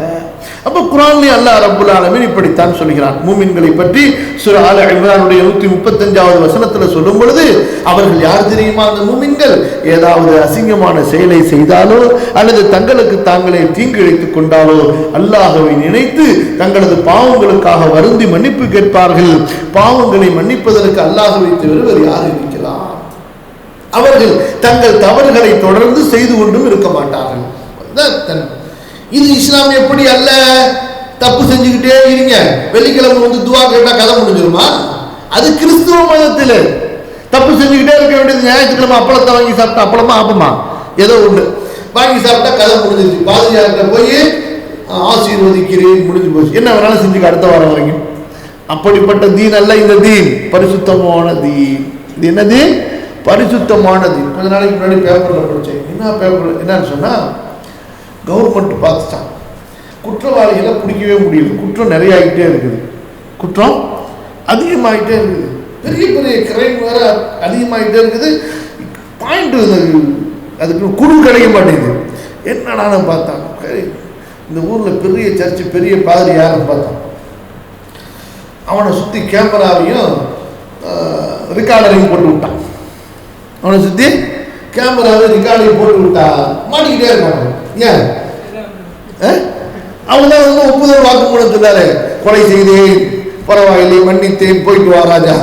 B: அப்ப குர்ஆன்ல அல்லாஹ் ரப்புல் ஆலமீன் இப்படித்தான் சொல்கிறான் மூமின்களை பற்றி. சூரா ஆல இம்ரானுடைய 135வது வசனத்துல சொல்லும் பொழுது, அவர்கள் யார் தெரியுமா? அந்த மூமின்கள் ஏதாவது அசிங்கமான செயலை செய்தாலோ அல்லது தங்களுக்கு தாங்களே தீங்கு இழைத்துக் கொண்டாலோ அல்லாஹ்வை நினைத்து தங்களது பாவங்களுக்காக வருந்தி மன்னிப்பு கேட்பார்கள். பாவங்களை மன்னிப்பதற்கு அல்லாஹ்வை தவிர வேறு யார் இருக்கிறார்? அவர்கள் தங்கள் தவறுகளை தொடர்ந்து செய்து கொண்டும் இருக்க மாட்டார்கள். இது இஸ்லாம் எப்படி அல்ல. தப்பு செஞ்சுக்கிட்டே இருங்க, வெள்ளிக்கிழமை துவா கேட்டா கதை முடிஞ்சிருமா? அது கிறிஸ்துவ மதத்தில் தப்பு செஞ்சுக்கிட்டே இருக்க வேண்டியது. ஞாயிற்றுக்கிழமை அப்பளத்தை வாங்கி சாப்பிட்டா, அப்பளமா ஆப்பமா ஏதோ ஒன்று வாங்கி சாப்பிட்டா கதை முடிஞ்சிருச்சு. பாதிரியார்கிட்ட போய் ஆசீர்வதிக்கிறேன், முடிஞ்சு போச்சு. என்ன வேணாலும் செஞ்சுக்க அடுத்த வாரம் வரைக்கும். அப்படிப்பட்ட தீன் அல்ல இந்த தீன். பரிசுத்தமான தீன். இது என்ன தீன்? பரிசுத்தமான தீன். கொஞ்ச நாளைக்கு முன்னாடி பேப்பரில் படித்தேன். என்ன பேப்பர் என்னன்னு சொன்னா, கவர்மெண்ட் பார்த்துட்டான் குற்றவாளிகளை பிடிக்கவே முடியல. குற்றம் நிறைய ஆகிட்டே இருக்குது, குற்றம் அதிகமாகிட்டே இருக்குது, பெரிய பெரிய கிரைம் வேற அதிகமாகிட்டே இருக்குது. பாயிண்ட் அதுக்கு குழு கிடைக்க மாட்டேங்குது. என்னடான்னு பார்த்தான், இந்த ஊரில் பெரிய சர்ச்சு பெரிய பாதிரி யாருன்னு பார்த்தான். அவனை சுற்றி கேமராவையும் ரெக்கார்டரையும் போட்டு விட்டான். அவனை சுற்றி கேமராவை ரெக்கார்டையும் போட்டு விட்டா மாட்டிக்கிட்டே இருக்காங்க. ஏன்? அவங்க தான் ஒப்புதல் வாக்குமூலம் சொன்னாரு. கொலை செய்தேன் பரவாயில்லை மன்னித்தேன் போயிட்டு வா ராஜா,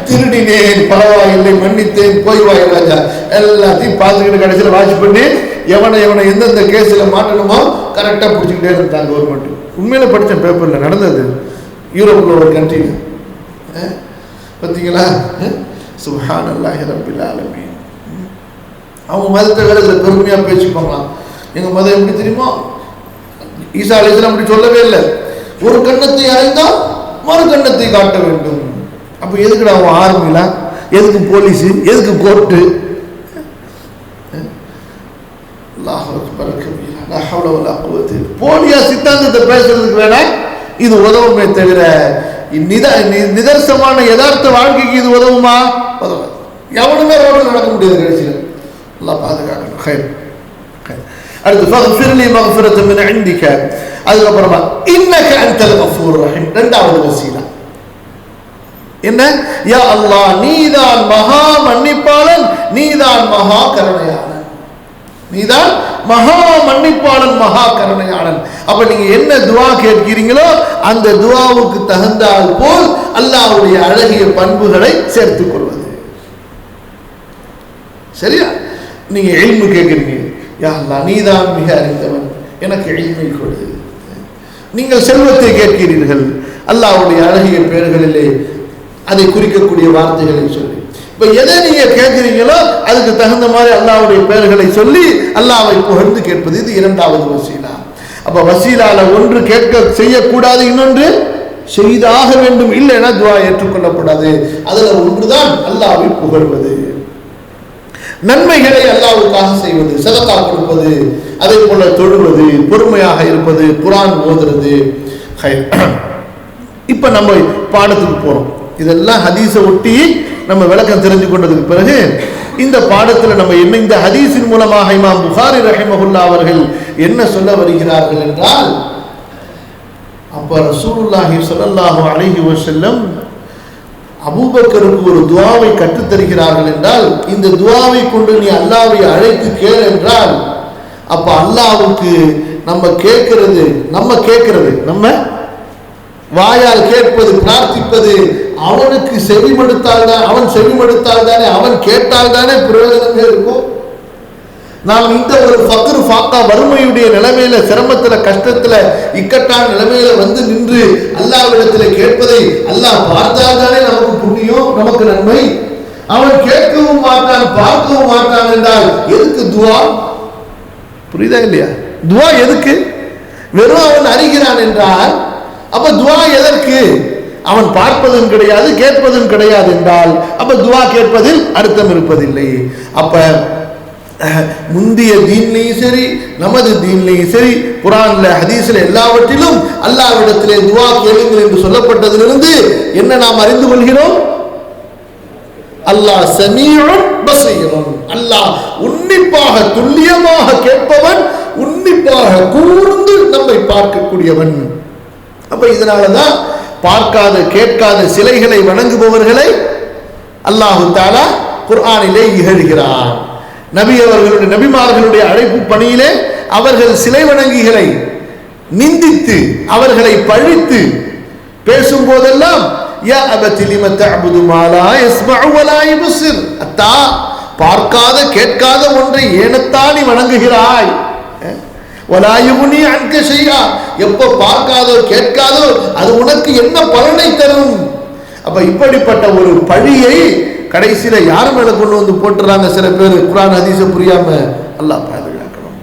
B: திருடினேன் பரவாயில்லை மன்னித்தேன் போய் வா ராஜா, எல்லாத்தையும் பார்த்துக்கிட்டு கடைசியில் வாட்ச் பண்ணி எவனை எந்தெந்த கேஸில் மாட்டணுமோ கரெக்டாக பிடிச்சிக்கிட்டே இருந்தாங்க கவர்மெண்ட். உண்மையில படித்த பேப்பரில் நடந்தது யூரோப்பில் ஒரு கண்ட்ரியில். பார்த்தீங்களா? சுப்ஹானல்லாஹி ரப்பில் ஆலமீன். அவங்க மதத்தை வேற இதில் பெருமையாக பேசிப்பாங்களாம். எங்கள் மதம் எப்படி தெரியுமா? ஈசா அலைஹிஸ்ஸலாம் அப்படி சொல்லவே இல்லை. ஒரு கண்ணத்தை அறைந்தால் மறு கண்ணத்தை காட்ட வேண்டும். அப்போ எதுக்குடா அவன் ஆர்மில, எதுக்கு போலீஸு, எதுக்கு கோர்ட்டு? போலியா சித்தாந்தத்தை பேசுறதுக்கு வேணா இது உதவுமே தவிர நிதர்சனமான யதார்த்த வாழ்க்கைக்கு இது உதவுமா? உதவாது. எவனுமே ரோடு நடக்க முடியாது கடைசியில். அல்லாஹ் பாதுகாக்கணும். அடுத்து ஃபக்ஃபிர்லி மக்ஃபிரத்தன் மின் இன்திக. அதுக்கப்புறமா இன்னக அன்தல் கஃபூர் ரஹீம். இரண்டாவது வசீலா என்ன? யா அல்லாஹ் நீதான் மகா மன்னிப்பாளன், நீதான் மகா கருணையாளன், நீதான் மகா மன்னிப்பாளன் மகா கருணையாளன். அப்ப நீங்க என்ன துவா கேட்கிறீங்களோ அந்த துவாவுக்கு தகுந்தால் போல் அல்லாஹ்வுடைய அழகிய பண்புகளை சேர்த்துக் கொள்வது. சரியா? நீங்க இல்மு கேட்கிறீங்க, யா அல்லாஹ் நீதான் மிக அறிந்தவன், எனக்கு இல்மை கொடு. நீங்கள் செல்வத்தை கேட்கிறீர்கள், அல்லாஹ்வுடைய அழகிய பெயர்களிலே அதை குறிக்கக்கூடிய வார்த்தைகளை சொல்லி. இப்ப எதை நீங்க கேட்கிறீங்களோ அதுக்கு தகுந்த மாதிரி அல்லாஹ்வுடைய பெயர்களை சொல்லி அல்லாஹ்வை புகழ்ந்து கேட்பது. இது இரண்டாவது வசீலா. அப்ப வசீலால ஒன்று கேட்க செய்யக்கூடாது, இன்னொன்று செய்தாக வேண்டும். இல்லைன்னா துஆ ஏற்றுக்கொள்ளப்படாது. அதுல ஒன்றுதான் அல்லாஹ்வை புகழ்வது, நன்மைகளை அல்லாஹ்வுக்காக செய்வது, சதகா கொடுப்பது, அதே போல தொழுவது, பொறுமையாக இருப்பது, குர்ஆன் ஓதுறது. இப்ப நம்ம பாடத்துக்கு போறோம். இதெல்லாம் ஹதீஸை ஒட்டி நம்ம விளக்கம் தெரிஞ்சு கொண்டதுக்கு பிறகு இந்த பாடத்தில் நம்ம என்ன, இந்த ஹதீஸின் மூலமாக இமாம் புகாரி ரஹிமஹுல்லாஹ் அவர்கள் என்ன சொல்ல வருகிறார்கள் என்றால், அப்ப ரசூலுல்லாஹி ஸல்லல்லாஹு அலைஹி வஸல்லம் அபூபக்கருக்கு ஒரு துஆவை கற்றுத் தருகிறார்கள் என்றால், இந்த துஆவை கொண்டு நீ அல்லாஹ்வை அழைத்து கேள் என்றால், அப்ப அல்லாஹ்வுக்கு நம்ம கேட்கிறது நம்ம வாயால் கேட்பது, பிரார்த்திப்பது, அவனுக்கு செவிமடுத்தால் தான், அவன் செவிமடுத்தால் தானே, அவன் கேட்டால் தானே பிரயோஜனமே இருக்கும். நாம் இந்த ஒரு ஃபக்ர் ஃபாக்கா வறுமையுடைய நிலைமையில, சிரமத்துல, கஷ்டத்துல, இக்கட்டான நிலைமையில வந்து நின்று அல்லாஹ்விடத்துல கேட்பதை அல்லாஹ் பார்த்தால் தானே நமக்கு புண்ணியம், நமக்கு நன்மை. அவன் கேட்கவும் மாட்டான், பார்க்கவும் மாட்டான் என்றால் எதுக்கு துஆ? புரியுதா இல்லையா? துஆ எதுக்கு? வெறும் அவன் அறிகிறான் என்றால் அப்ப துஆ எதற்கு? அவன் பார்ப்பதும் கிடையாது, கேட்பதும் கிடையாது என்றால் அப்ப துஆ கேட்பதில் அர்த்தம் இருப்பதில்லை. அப்ப முந்திய தீன்லையும் சரி, நமது தீன்லையும் சரி, குர்ஆன்ல ஹதீஸ்ல எல்லாவற்றிலும் அல்லாஹ்விடத்திலே துஆ கேளுங்கள் என்று சொல்லப்பட்டதிலிருந்து என்ன நாம் அறிந்து கொள்கிறோம்? அல்லாஹ் சமீஉன் பஸீருன், அல்லாஹ் உன்னிப்பாக துல்லியமாக கேட்பவன், உன்னிப்பாக கூர்ந்து நம்மை பார்க்கக்கூடியவன். அப்ப இதனாலதான் பார்க்காத கேட்காத சிலைகளை வணங்குபவர்களை அல்லாஹு தஆலா குர்ஆனிலே இகழ்கிறார். நபிமார்களுடைய அழைப்பு பணியிலே அவர்கள் சிலை வணங்கிகளை நிந்தித்து அவர்களை பழித்து பேசும் போதெல்லாம் யா அபதி லிம தஅபுது மா லா யஸ்மஉ வ லா யுப்சிர், அத்தா பார்க்காத கேட்காத ஒன்றை ஏனத்தான் நீ வணங்குகிறாய்? வலா யுக்னி அன்க ஷைஆ, எப்போ பார்க்காதோ கேட்காதோ அது உனக்கு என்ன பலனை தரும்? அப்ப இப்படிப்பட்ட ஒரு பழியை கடைசியில யார் மேல கொண்டு வந்து போட்டுறாங்க சில பேர், குர்ஆன் ஹதீஸ புரியாம. அல்லாஹ் பாதுகாக்கணும்.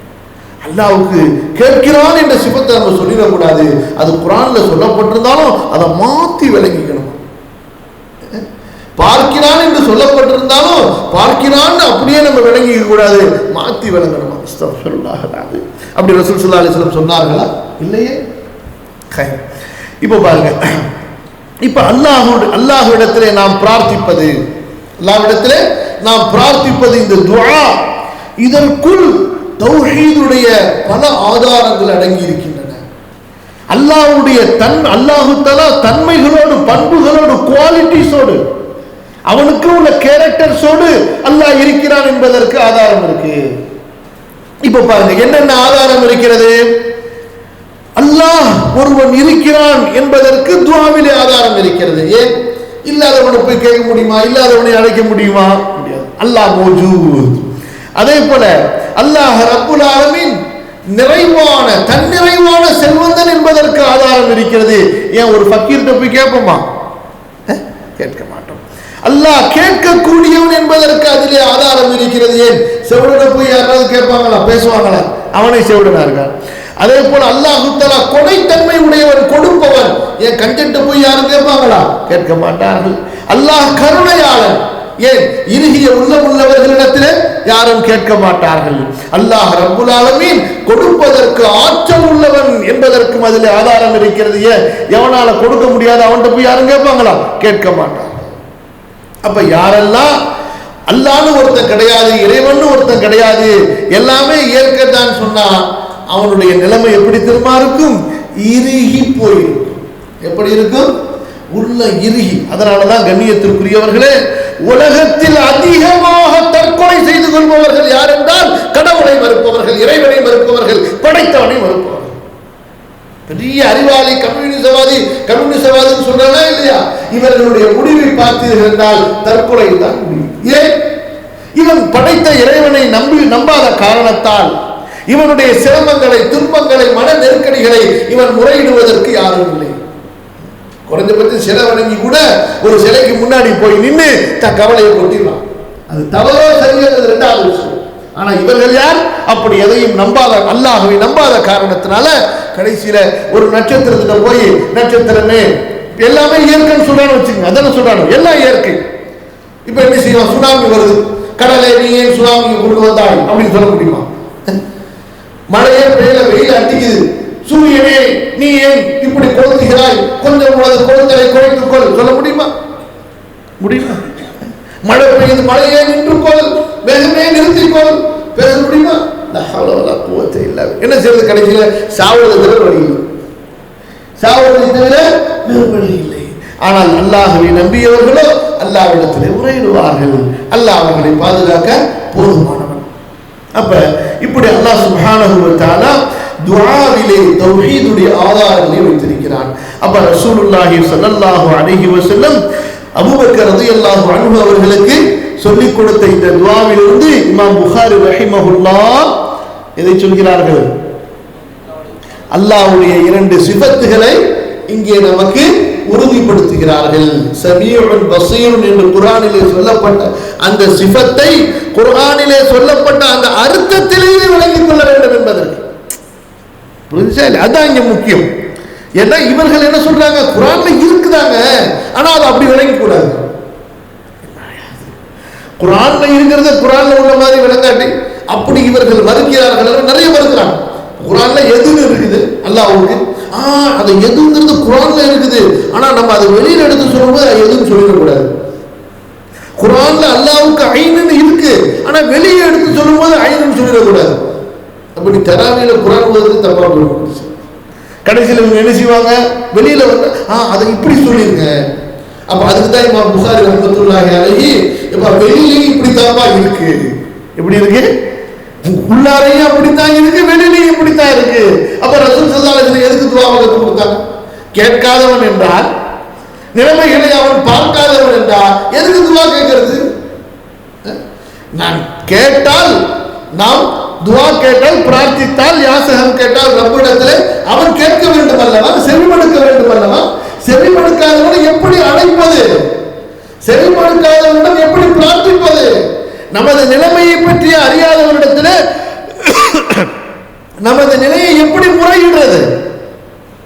B: அல்லாஹ்வுக்கு கேட்கிறான் என்ற சிபத்தை நம்ம சொல்லிடக்கூடாது. அது குர்ஆன்ல சொல்லப்பட்டிருந்தாலும் அதை மாத்தி விளங்கிக்கணும். பார்க்கிறான் என்று சொல்லப்பட்டிருந்தாலும் பார்க்கிறான்னு அப்படியே நம்ம விளங்கிக்க கூடாது, மாத்தி விளங்கணும். அஸ்தக்ஃபிருல்லாஹ். அப்படி ரசூல் ஸல்லல்லாஹு அலைஹி வஸல்லம் சொன்னார்களா? இல்லையே. இப்ப பாருங்க, இப்ப அல்லாஹ்விடத்திலே நாம் பிரார்த்திப்பது, அல்லாஹ்விடத்திலே நாம் பிரார்த்திப்பது இந்த துஆ, இதற்குள் தௌஹீதுடைய பல ஆதாரங்கள் அடங்கி இருக்கின்றன. அல்லாஹ்வுடைய அல்லாஹு தஆலா தன்மைகளோடு, பண்புகளோடு, குவாலிட்டிஸோடு, அவனுக்கு உள்ள கேரக்டர்ஸோடு அல்லாஹ் இருக்கிறான் என்பதற்கு ஆதாரம் இருக்கு. இப்ப பாருங்க என்னென்ன ஆதாரம் இருக்கிறது. அல்லாஹ் ஒருவன் இருக்கிறான் என்பதற்கு துஆவிலே ஆதாரம் இருக்கிறது. ஏன்? இல்லாதவனை போய் கேட்க முடியுமா? இல்லாதவனை அழைக்க முடியுமா? முடியாது. அல்லாஹ் மௌஜூத். அதே போல அல்லாஹ் ரப்புல் ஆலமீன் நிறைவான, தன்னிறைவான செல்வந்தன் என்பதற்கு ஆதாரம் இருக்கிறது. ஏன் ஒரு ஃபக்கீர்ட்ட போய் கேட்போமா? கேட்க மாட்டோம். அல்லாஹ் கேட்கக்கூடியவன் என்பதற்கு அதிலே ஆதாரம் இருக்கிறது. ஏன்? செவிடனை போய் யாராவது கேட்பாங்களா? பேசுவாங்களா? அவனை செவிடனா இருக்கான். அதே போல அல்லாஹ் தஆலா கொடைத்தன்மை உடையவன், கொடுப்பவன். ஏன் கஞ்சட்ட போய் யாரும் கேட்பாங்களா? கேட்க மாட்டார்கள். அல்லாஹ் கருணையாளன். ஏன்? இறுகிய உள்ளவர்களிடத்திலே யாரும் கேட்க மாட்டார்கள். அல்லாஹ் ரப்புல் ஆலமீன் கொடுப்பதற்கு ஆற்றல் உள்ளவன் என்பதற்கும் அதிலே ஆதாரம் இருக்கிறது. ஏன்? எவனால கொடுக்க முடியாது அவன்கிட்ட போய் யாரும் கேட்பாங்களா? கேட்க மாட்டார்கள். அப்ப யாரெல்லாம் அல்லாஹ்னு ஒருத்தன் கிடையாது, இறைவன் ஒருத்தன் கிடையாது, எல்லாமே ஏற்கத்தான் சொன்னா அவனுடைய நிலைமை எப்படி திரும்ப இருக்கும்? இறுகி போயிருக்கும். எப்படி இருக்கும்? உள்ள இறுகி. அதனாலதான் கண்ணியத்திற்குரியவர்களே, உலகத்தில் அதிகமாக தற்கொலை செய்து கொள்பவர்கள் யார் என்றால் கடவுளை மறுப்பவர்கள், இறைவனை மறுப்பவர்கள், படைத்தவனை மறுப்பவர்கள். பெரிய அறிவாளி கம்யூனிசவாதி சொல்றா இல்லையா? இவர்களுடைய முடிவை பார்த்தீர்கள் என்றால் தற்கொலை தான் முடிவு. ஏன்? இவன் படைத்த இறைவனை நம்பாத காரணத்தால் இவனுடைய சிரமங்களை, துன்பங்களை, மன நெருக்கடிகளை இவன் முறையிடுவதற்கு யாரும் இல்லை. குறைஞ்சபட்சம் சிலை வணங்கி கூட ஒரு சிலைக்கு முன்னாடி போய் நின்று தன் கவலையை கொட்டிடலாம். அது தவறோ சரியோ இரண்டாவது விஷயம். ஆனா இவர்கள் யார்? அப்படி எதையும் நம்பாத, அல்லாஹ்வை நம்பாத காரணத்தினால கடைசியில ஒரு நட்சத்திரத்துல போய், நட்சத்திரமே எல்லாமே இயற்கைன்னு சொல்றான்னு வச்சுக்கோங்க. அதான சொல்றாங்க, எல்லாம் இயற்கை. இப்ப என்ன செய்யலாம்? சுனாமி வருது, கடலை நீ ஏன் சுனாமி கொண்டு வந்தாய் அப்படின்னு சொல்ல முடியுமா? மழையே பெய்யல, வெயில் அடிக்குது, சூரியனே நீ ஏன் இப்படி கொளுத்துகிறாய், கொஞ்சம் உனது கொளுத்தலை குறைத்துக்கொள் சொல்ல முடியுமா? முடியுமா? மழை பெய்யுது, மழையே நின்றுக்கொள், வேகமே நிறுத்திக்கொள் பேச முடியுமா? என்ன செய்வது? கடைசியில சாவதை தவிர வழி இல்லை, சாவதை தவிர வேறு வழி இல்லை. ஆனால் அல்லாஹ்வை நம்பியவர்களோ அல்லாஹ்விடத்திலே உரையிடுவார்கள். அல்லாஹ் அவர்களை பாதுகாக்க போதுமானவன். அப்ப இப்படி அல்லாஹ் சுப்ஹானஹு வ தஆலா துஆவிலே தௌஹீதுடைய ஆதாரங்களை வைத்திருக்கிறான். அப்ப ரசூலுல்லாஹி ஸல்லல்லாஹு அலைஹி வஸல்லம் அபூபக்கர் ரலியல்லாஹு அன்ஹு அவர்களுக்கு சொல்லிக் கொடுத்த இந்த துஆவிலிருந்து இமாம் புகாரி ரஹிமஹுல்லாஹ் எதை சொல்கிறார்கள்? அல்லாஹ்வுடைய இரண்டு சிஃபத்துகளை இங்கே நமக்கு உறுதிப்படுத்துகிறார்கள். சமீஉன் பஸீருன் என்று குர்ஆனிலே சொல்லப்பட்ட அந்த சிஃபத்தை குர்ஆனிலே சொல்லப்பட்ட அந்த அர்த்தத்திலேயே விளங்கிக் கொள்ள வேண்டும் என்பதற்கு. புரிஞ்சா? அதான் இங்க முக்கியம். ஏன்னா இவர்கள் என்ன சொல்றாங்க? குர்ஆன்ல இருக்குதாங்க, ஆனா அது அப்படி விளங்க கூடாது. குர்ஆன்ல இருக்கிறத குர்ஆன்ல உள்ள மாதிரி விளங்காட்டி அப்படி இவர்கள் மறுக்கிறார்கள், நிறைய மறுக்கிறாங்க. குர்ஆன்ல எதுன்னு இருக்குது அல்லாஹ்வுக்கு, அது எதுங்கிறது குர்ஆன்ல இருக்குது, ஆனா நம்ம அதை வெளியில எடுத்து சொல்லும்போது அது எதுன்னு சொல்லிடக்கூடாது. குர்ஆன்ல அல்லாஹ்வுக்கு ஐனுன்னு இருக்கு, ஆனா வெளியே எடுத்து சொல்லும்போது ஐனுன்னு சொல்லிடக்கூடாது. அப்படி தராவியில குர்ஆன் ஓதுறது தப்பா போயிடுச்சு. கடைசியில் இவங்க என்ன செய்வாங்க, வெளியில வந்து அதை இப்படி சொல்லிருங்க. அப்ப அதுக்கு தான் இமாம் புகாரி ரஹ்மத்துல்லாஹி அலைஹி வெளியிலையும் இப்படி தப்பா இருக்கு, எப்படி இருக்கு, உள்ளாரையும் அப்படித்தான் இருக்கு, வெளியிலையும் இப்படித்தான் இருக்கு. அப்ப ரசூல் ஸல்லல்லாஹு அலைஹி வஸல்லம் எதுக்கு துஆ வகத்து கொடுத்தாங்க? கேட்காதவன் என்றால், நிலைமைகளை அவன் பார்க்காதவன் என்றால் எதுக்கு துஆ கேட்கிறது? நான் கேட்டால், நாம் துஆ கேட்டால், பிரார்த்தித்தால், யாசகம் கேட்டால் ரப்பிடத்திலே அவன் கேட்க வேண்டும் அல்லவா, செவிமடுக்க வேண்டும் அல்லவா? செவிமடுக்காதவனை எப்படி அழைப்பது? செவிமடுக்காதவனிடம் எப்படி பிரார்த்திப்பது? நமது நிலைமையை பற்றி அறியாதவரிடத்தில் நமது நிலையை எப்படி முறையிடுறது?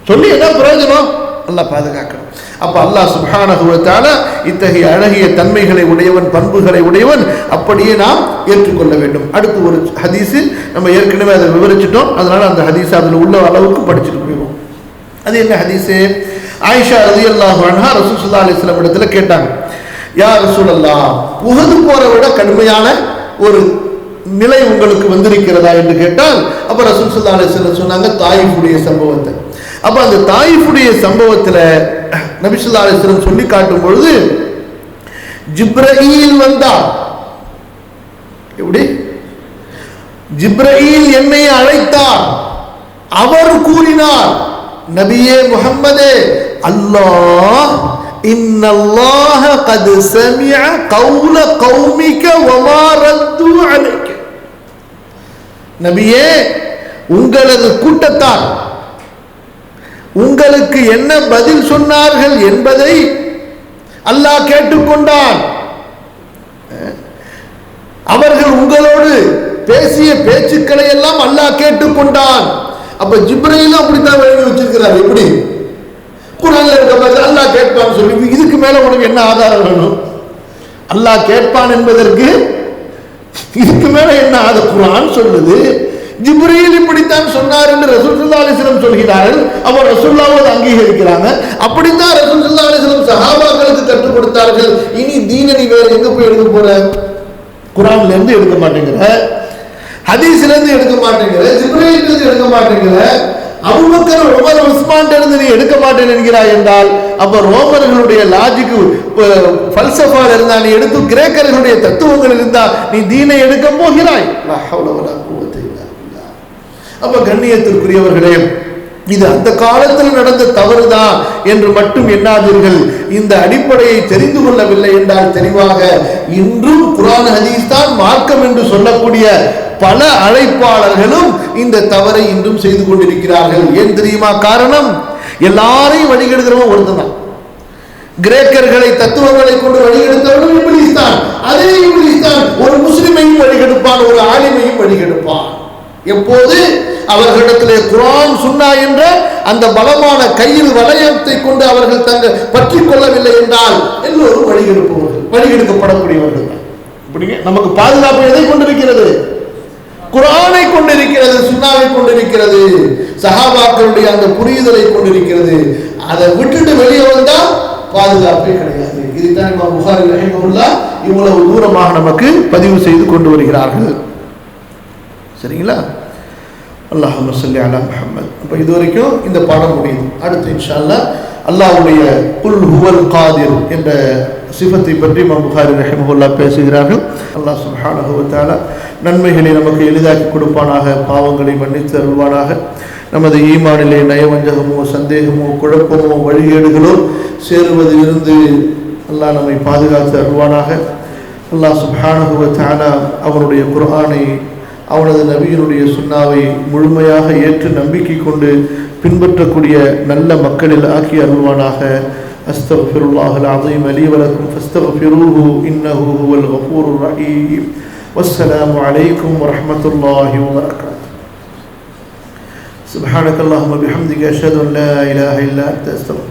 B: சொல்லி என்ன பிரயோஜனம்? அல்லாஹ் பாதுகாக்கணும். அப்ப அல்லாஹ் சுப்ஹானஹு வ தஆலா இத்தகைய அழகிய தன்மைகளை உடையவன், பண்புகளை உடையவன், அப்படியே நாம் ஏற்றுக்கொள்ள வேண்டும். அடுத்து ஒரு ஹதீஸ், நம்ம ஏற்கனவே அதை விவரிச்சிட்டோம், அதனால அந்த ஹதீஸ் அதில் உள்ள அளவுக்கு படிச்சுட்டு போயிடுவோம். அது என்ன ஹதீஸ்? ஆயிஷா ரலியல்லாஹு அன்ஹா ரசூல் ஸல்லல்லாஹு அலைஹி வஸல்லம் இடத்துல கேட்டாங்க, யா ரசூலல்லாஹ், உஹது போரை விட கடுமையான ஒரு நிலை உங்களுக்கு வந்திருக்கிறதா என்று கேட்டால், அப்ப ரசூல் ஸல்லல்லாஹு அலைஹி வஸல்லம் சொன்னாங்க தாயிஃபுடைய சம்பவத்தை. அப்ப அந்த தாயிஃபுடைய சம்பவத்துல நபி ஸல்லல்லாஹு அலைஹி வஸல்லம் சொல்லி காட்டும் பொழுது, ஜிப்ரீல் வந்தார். எப்படி? ஜிப்ரீல் என்னை அழைத்தார். அவர் கூறினார், நபியே முஹம்மதே, அல்லாஹ் இன்னல்லாஹ கத் சமிஅ கௌல கௌமிக வமா ரத்து அலைக. நபியே, உங்களது கூட்டத்தார் உங்களுக்கு என்ன பதில் சொன்னார்கள் என்பதை அல்லாஹ் கேட்டுக்கொண்டான். அவர்கள் உங்களோடு பேசிய பேச்சுக்களை எல்லாம் அல்லாஹ் கேட்டுக்கொண்டான். அப்ப ஜிப்ரீல் அப்படித்தான் எழுதி வச்சிருக்கிறார். எப்படி? குர்ஆன்ல இருக்க மாதிரி அல்லாஹ் கேட்பான்னு சொல்லி, இதுக்கு மேல உனக்கு என்ன ஆதாரம் வேணும்? அல்லாஹ் கேட்பான் என்பதற்கு இதுக்கு மேல என்ன ஆதாரம்? குர்ஆன் சொல்லுது, ஜிப்ரீல் இப்படித்தான் சொன்னார் என்று ரசூல் ஸல்லல்லாஹு அலைஹி வஸல்லம் சொல்கிறார்கள். அவர் ரசூலுல்லாஹ்வை அங்கீகரிக்கிறாங்க. அப்படித்தான் ரசூல் ஸல்லல்லாஹு அலைஹி வஸல்லம் சஹாபாக்களுக்கு கற்றுக் கொடுத்தார்கள். இனி தீனை நீ வேற எங்க போய் எடுக்க போற? குர்ஆன்ல இருந்து எடுக்க மாட்டேங்கிற, ஹதீஸ்ல இருந்து எடுக்க மாட்டேங்கிற, ஜிப்ரீல் இருந்து எடுக்க மாட்டேங்கிற, அபூபக்கர், உமர், உஸ்மான் இருந்து நீ எடுக்க மாட்டேன் என்கிறாய் என்றால், அப்ப ரோமர்களுடைய லாஜிக் ஃபல்சஃபால இருந்தா நீ எடுத்து, கிரேக்கர்களுடைய தத்துவங்கள் இருந்தா நீ தீனை எடுக்க போகிறாய். லா ஹவ்ல வலா குவத்த இல்லா பில்லாஹ். அப்ப கண்ணியத்திற்குரியவர்களே, இது அந்த காலத்தில் நடந்த தவறுதான் என்று மட்டும் எண்ணாதீர்கள். இந்த அடிப்படையை தெரிந்து கொள்ளவில்லை என்றால் தெளிவாக இன்றும் குர்ஆன் ஹதீஸ் தான் மார்க்கம் என்று சொல்லக்கூடிய பல அழைப்பாளர்களும் இந்த தவறை இன்றும் செய்து கொண்டிருக்கிறார்கள். ஏன் தெரியுமா காரணம்? எல்லாரையும் வழிகெடுக்கிறவன் ஒருத்தன் தான். கிரேக்கர்களை தத்துவங்களை கொண்டு வழிகெடுத்தவர்கள் இப்லீஸ் தான். அதே இப்லீஸ் தான் ஒரு முஸ்லிமையும் வழிகெடுப்பான், ஒரு ஆலிமையும் வழிகெடுப்பான். எப்போது அவர்களிடத்திலே குர்ஆன் சுன்னா என்ற அந்த பலமான கையில் வளையத்தை கொண்டு அவர்கள் தங்கள் பற்றி கொள்ளவில்லை என்றால் எல்லோரும் வழிகெடுப்பவர்கள், வழிகெடுக்கப்படக்கூடியவர்கள் தான். நமக்கு பாதுகாப்பு எதை கொண்டிருக்கிறது? குர்ஆனை கொண்டிருக்கிறது, சுன்னாவை கொண்டிருக்கிறது, சஹாபாக்களுடைய அந்த புரிதலை கொண்டிருக்கிறது. அதை விட்டுட்டு வெளியே வந்தால் பாதுகாப்பே கிடையாது. இதுதான் இமாம் புகாரி ரஹிமஹுல்லாஹ் இவ்வளவு தூரமாக நமக்கு பதிவு செய்து கொண்டு வருகிறார்கள். சரிங்களா? அல்லாஹும்ம ஸல்லி அலா முஹம்மத். அப்போ இதுவரைக்கும் இந்த பாடம் முடியுது. அடுத்து இன்ஷா அல்லாஹ் அல்லாஹ்வுடைய குல் ஹுவல் காதிர் என்ற சிஃபத்தை பற்றி இமாம் புகாரி ரஹிமஹுல்லாஹ் பேசுகிறார்கள். அல்லாஹ் சுப்ஹானஹு வ தஆலா நன்மைகளை நமக்கு எளிதாக்கி கொடுப்பானாக, பாவங்களை மன்னித்து அருள்வானாக. நமது ஈமானிலே நயவஞ்சகமோ, சந்தேகமோ, குழப்பமோ, வழிகேடுகளோ சேருவது இருந்து அல்லாஹ் நம்மை பாதுகாத்து அருள்வானாக. அல்லாஹ் சுப்ஹானஹு வ தஆலா அவனுடைய குர்ஆனை, அவனது நபியினுடைய சுன்னாவை முழுமையாக ஏற்று நம்பிக்கை கொண்டு பின்பற்றக்கூடிய நல்ல மக்களில் ஆக்கி அருள்வானாக. அஸ்தக்ஃபிருல்லாஹல் அஸீம் லீ வ லக்கும் ஃபஸ்தக்ஃபிரூஹு இன்னஹு ஹுவல் கஃபூருர் ரஹீம். வஸ்ஸலாமு அலைக்கும் வரஹ்மத்துல்லாஹி வபரகாத்துஹு. சுப்ஹானக்கல்லாஹும்ம பிஹம்திக அஷ்ஹது அன் லா இலாஹா இல்லா அன்த அஸ்தக்ஃபிருக்க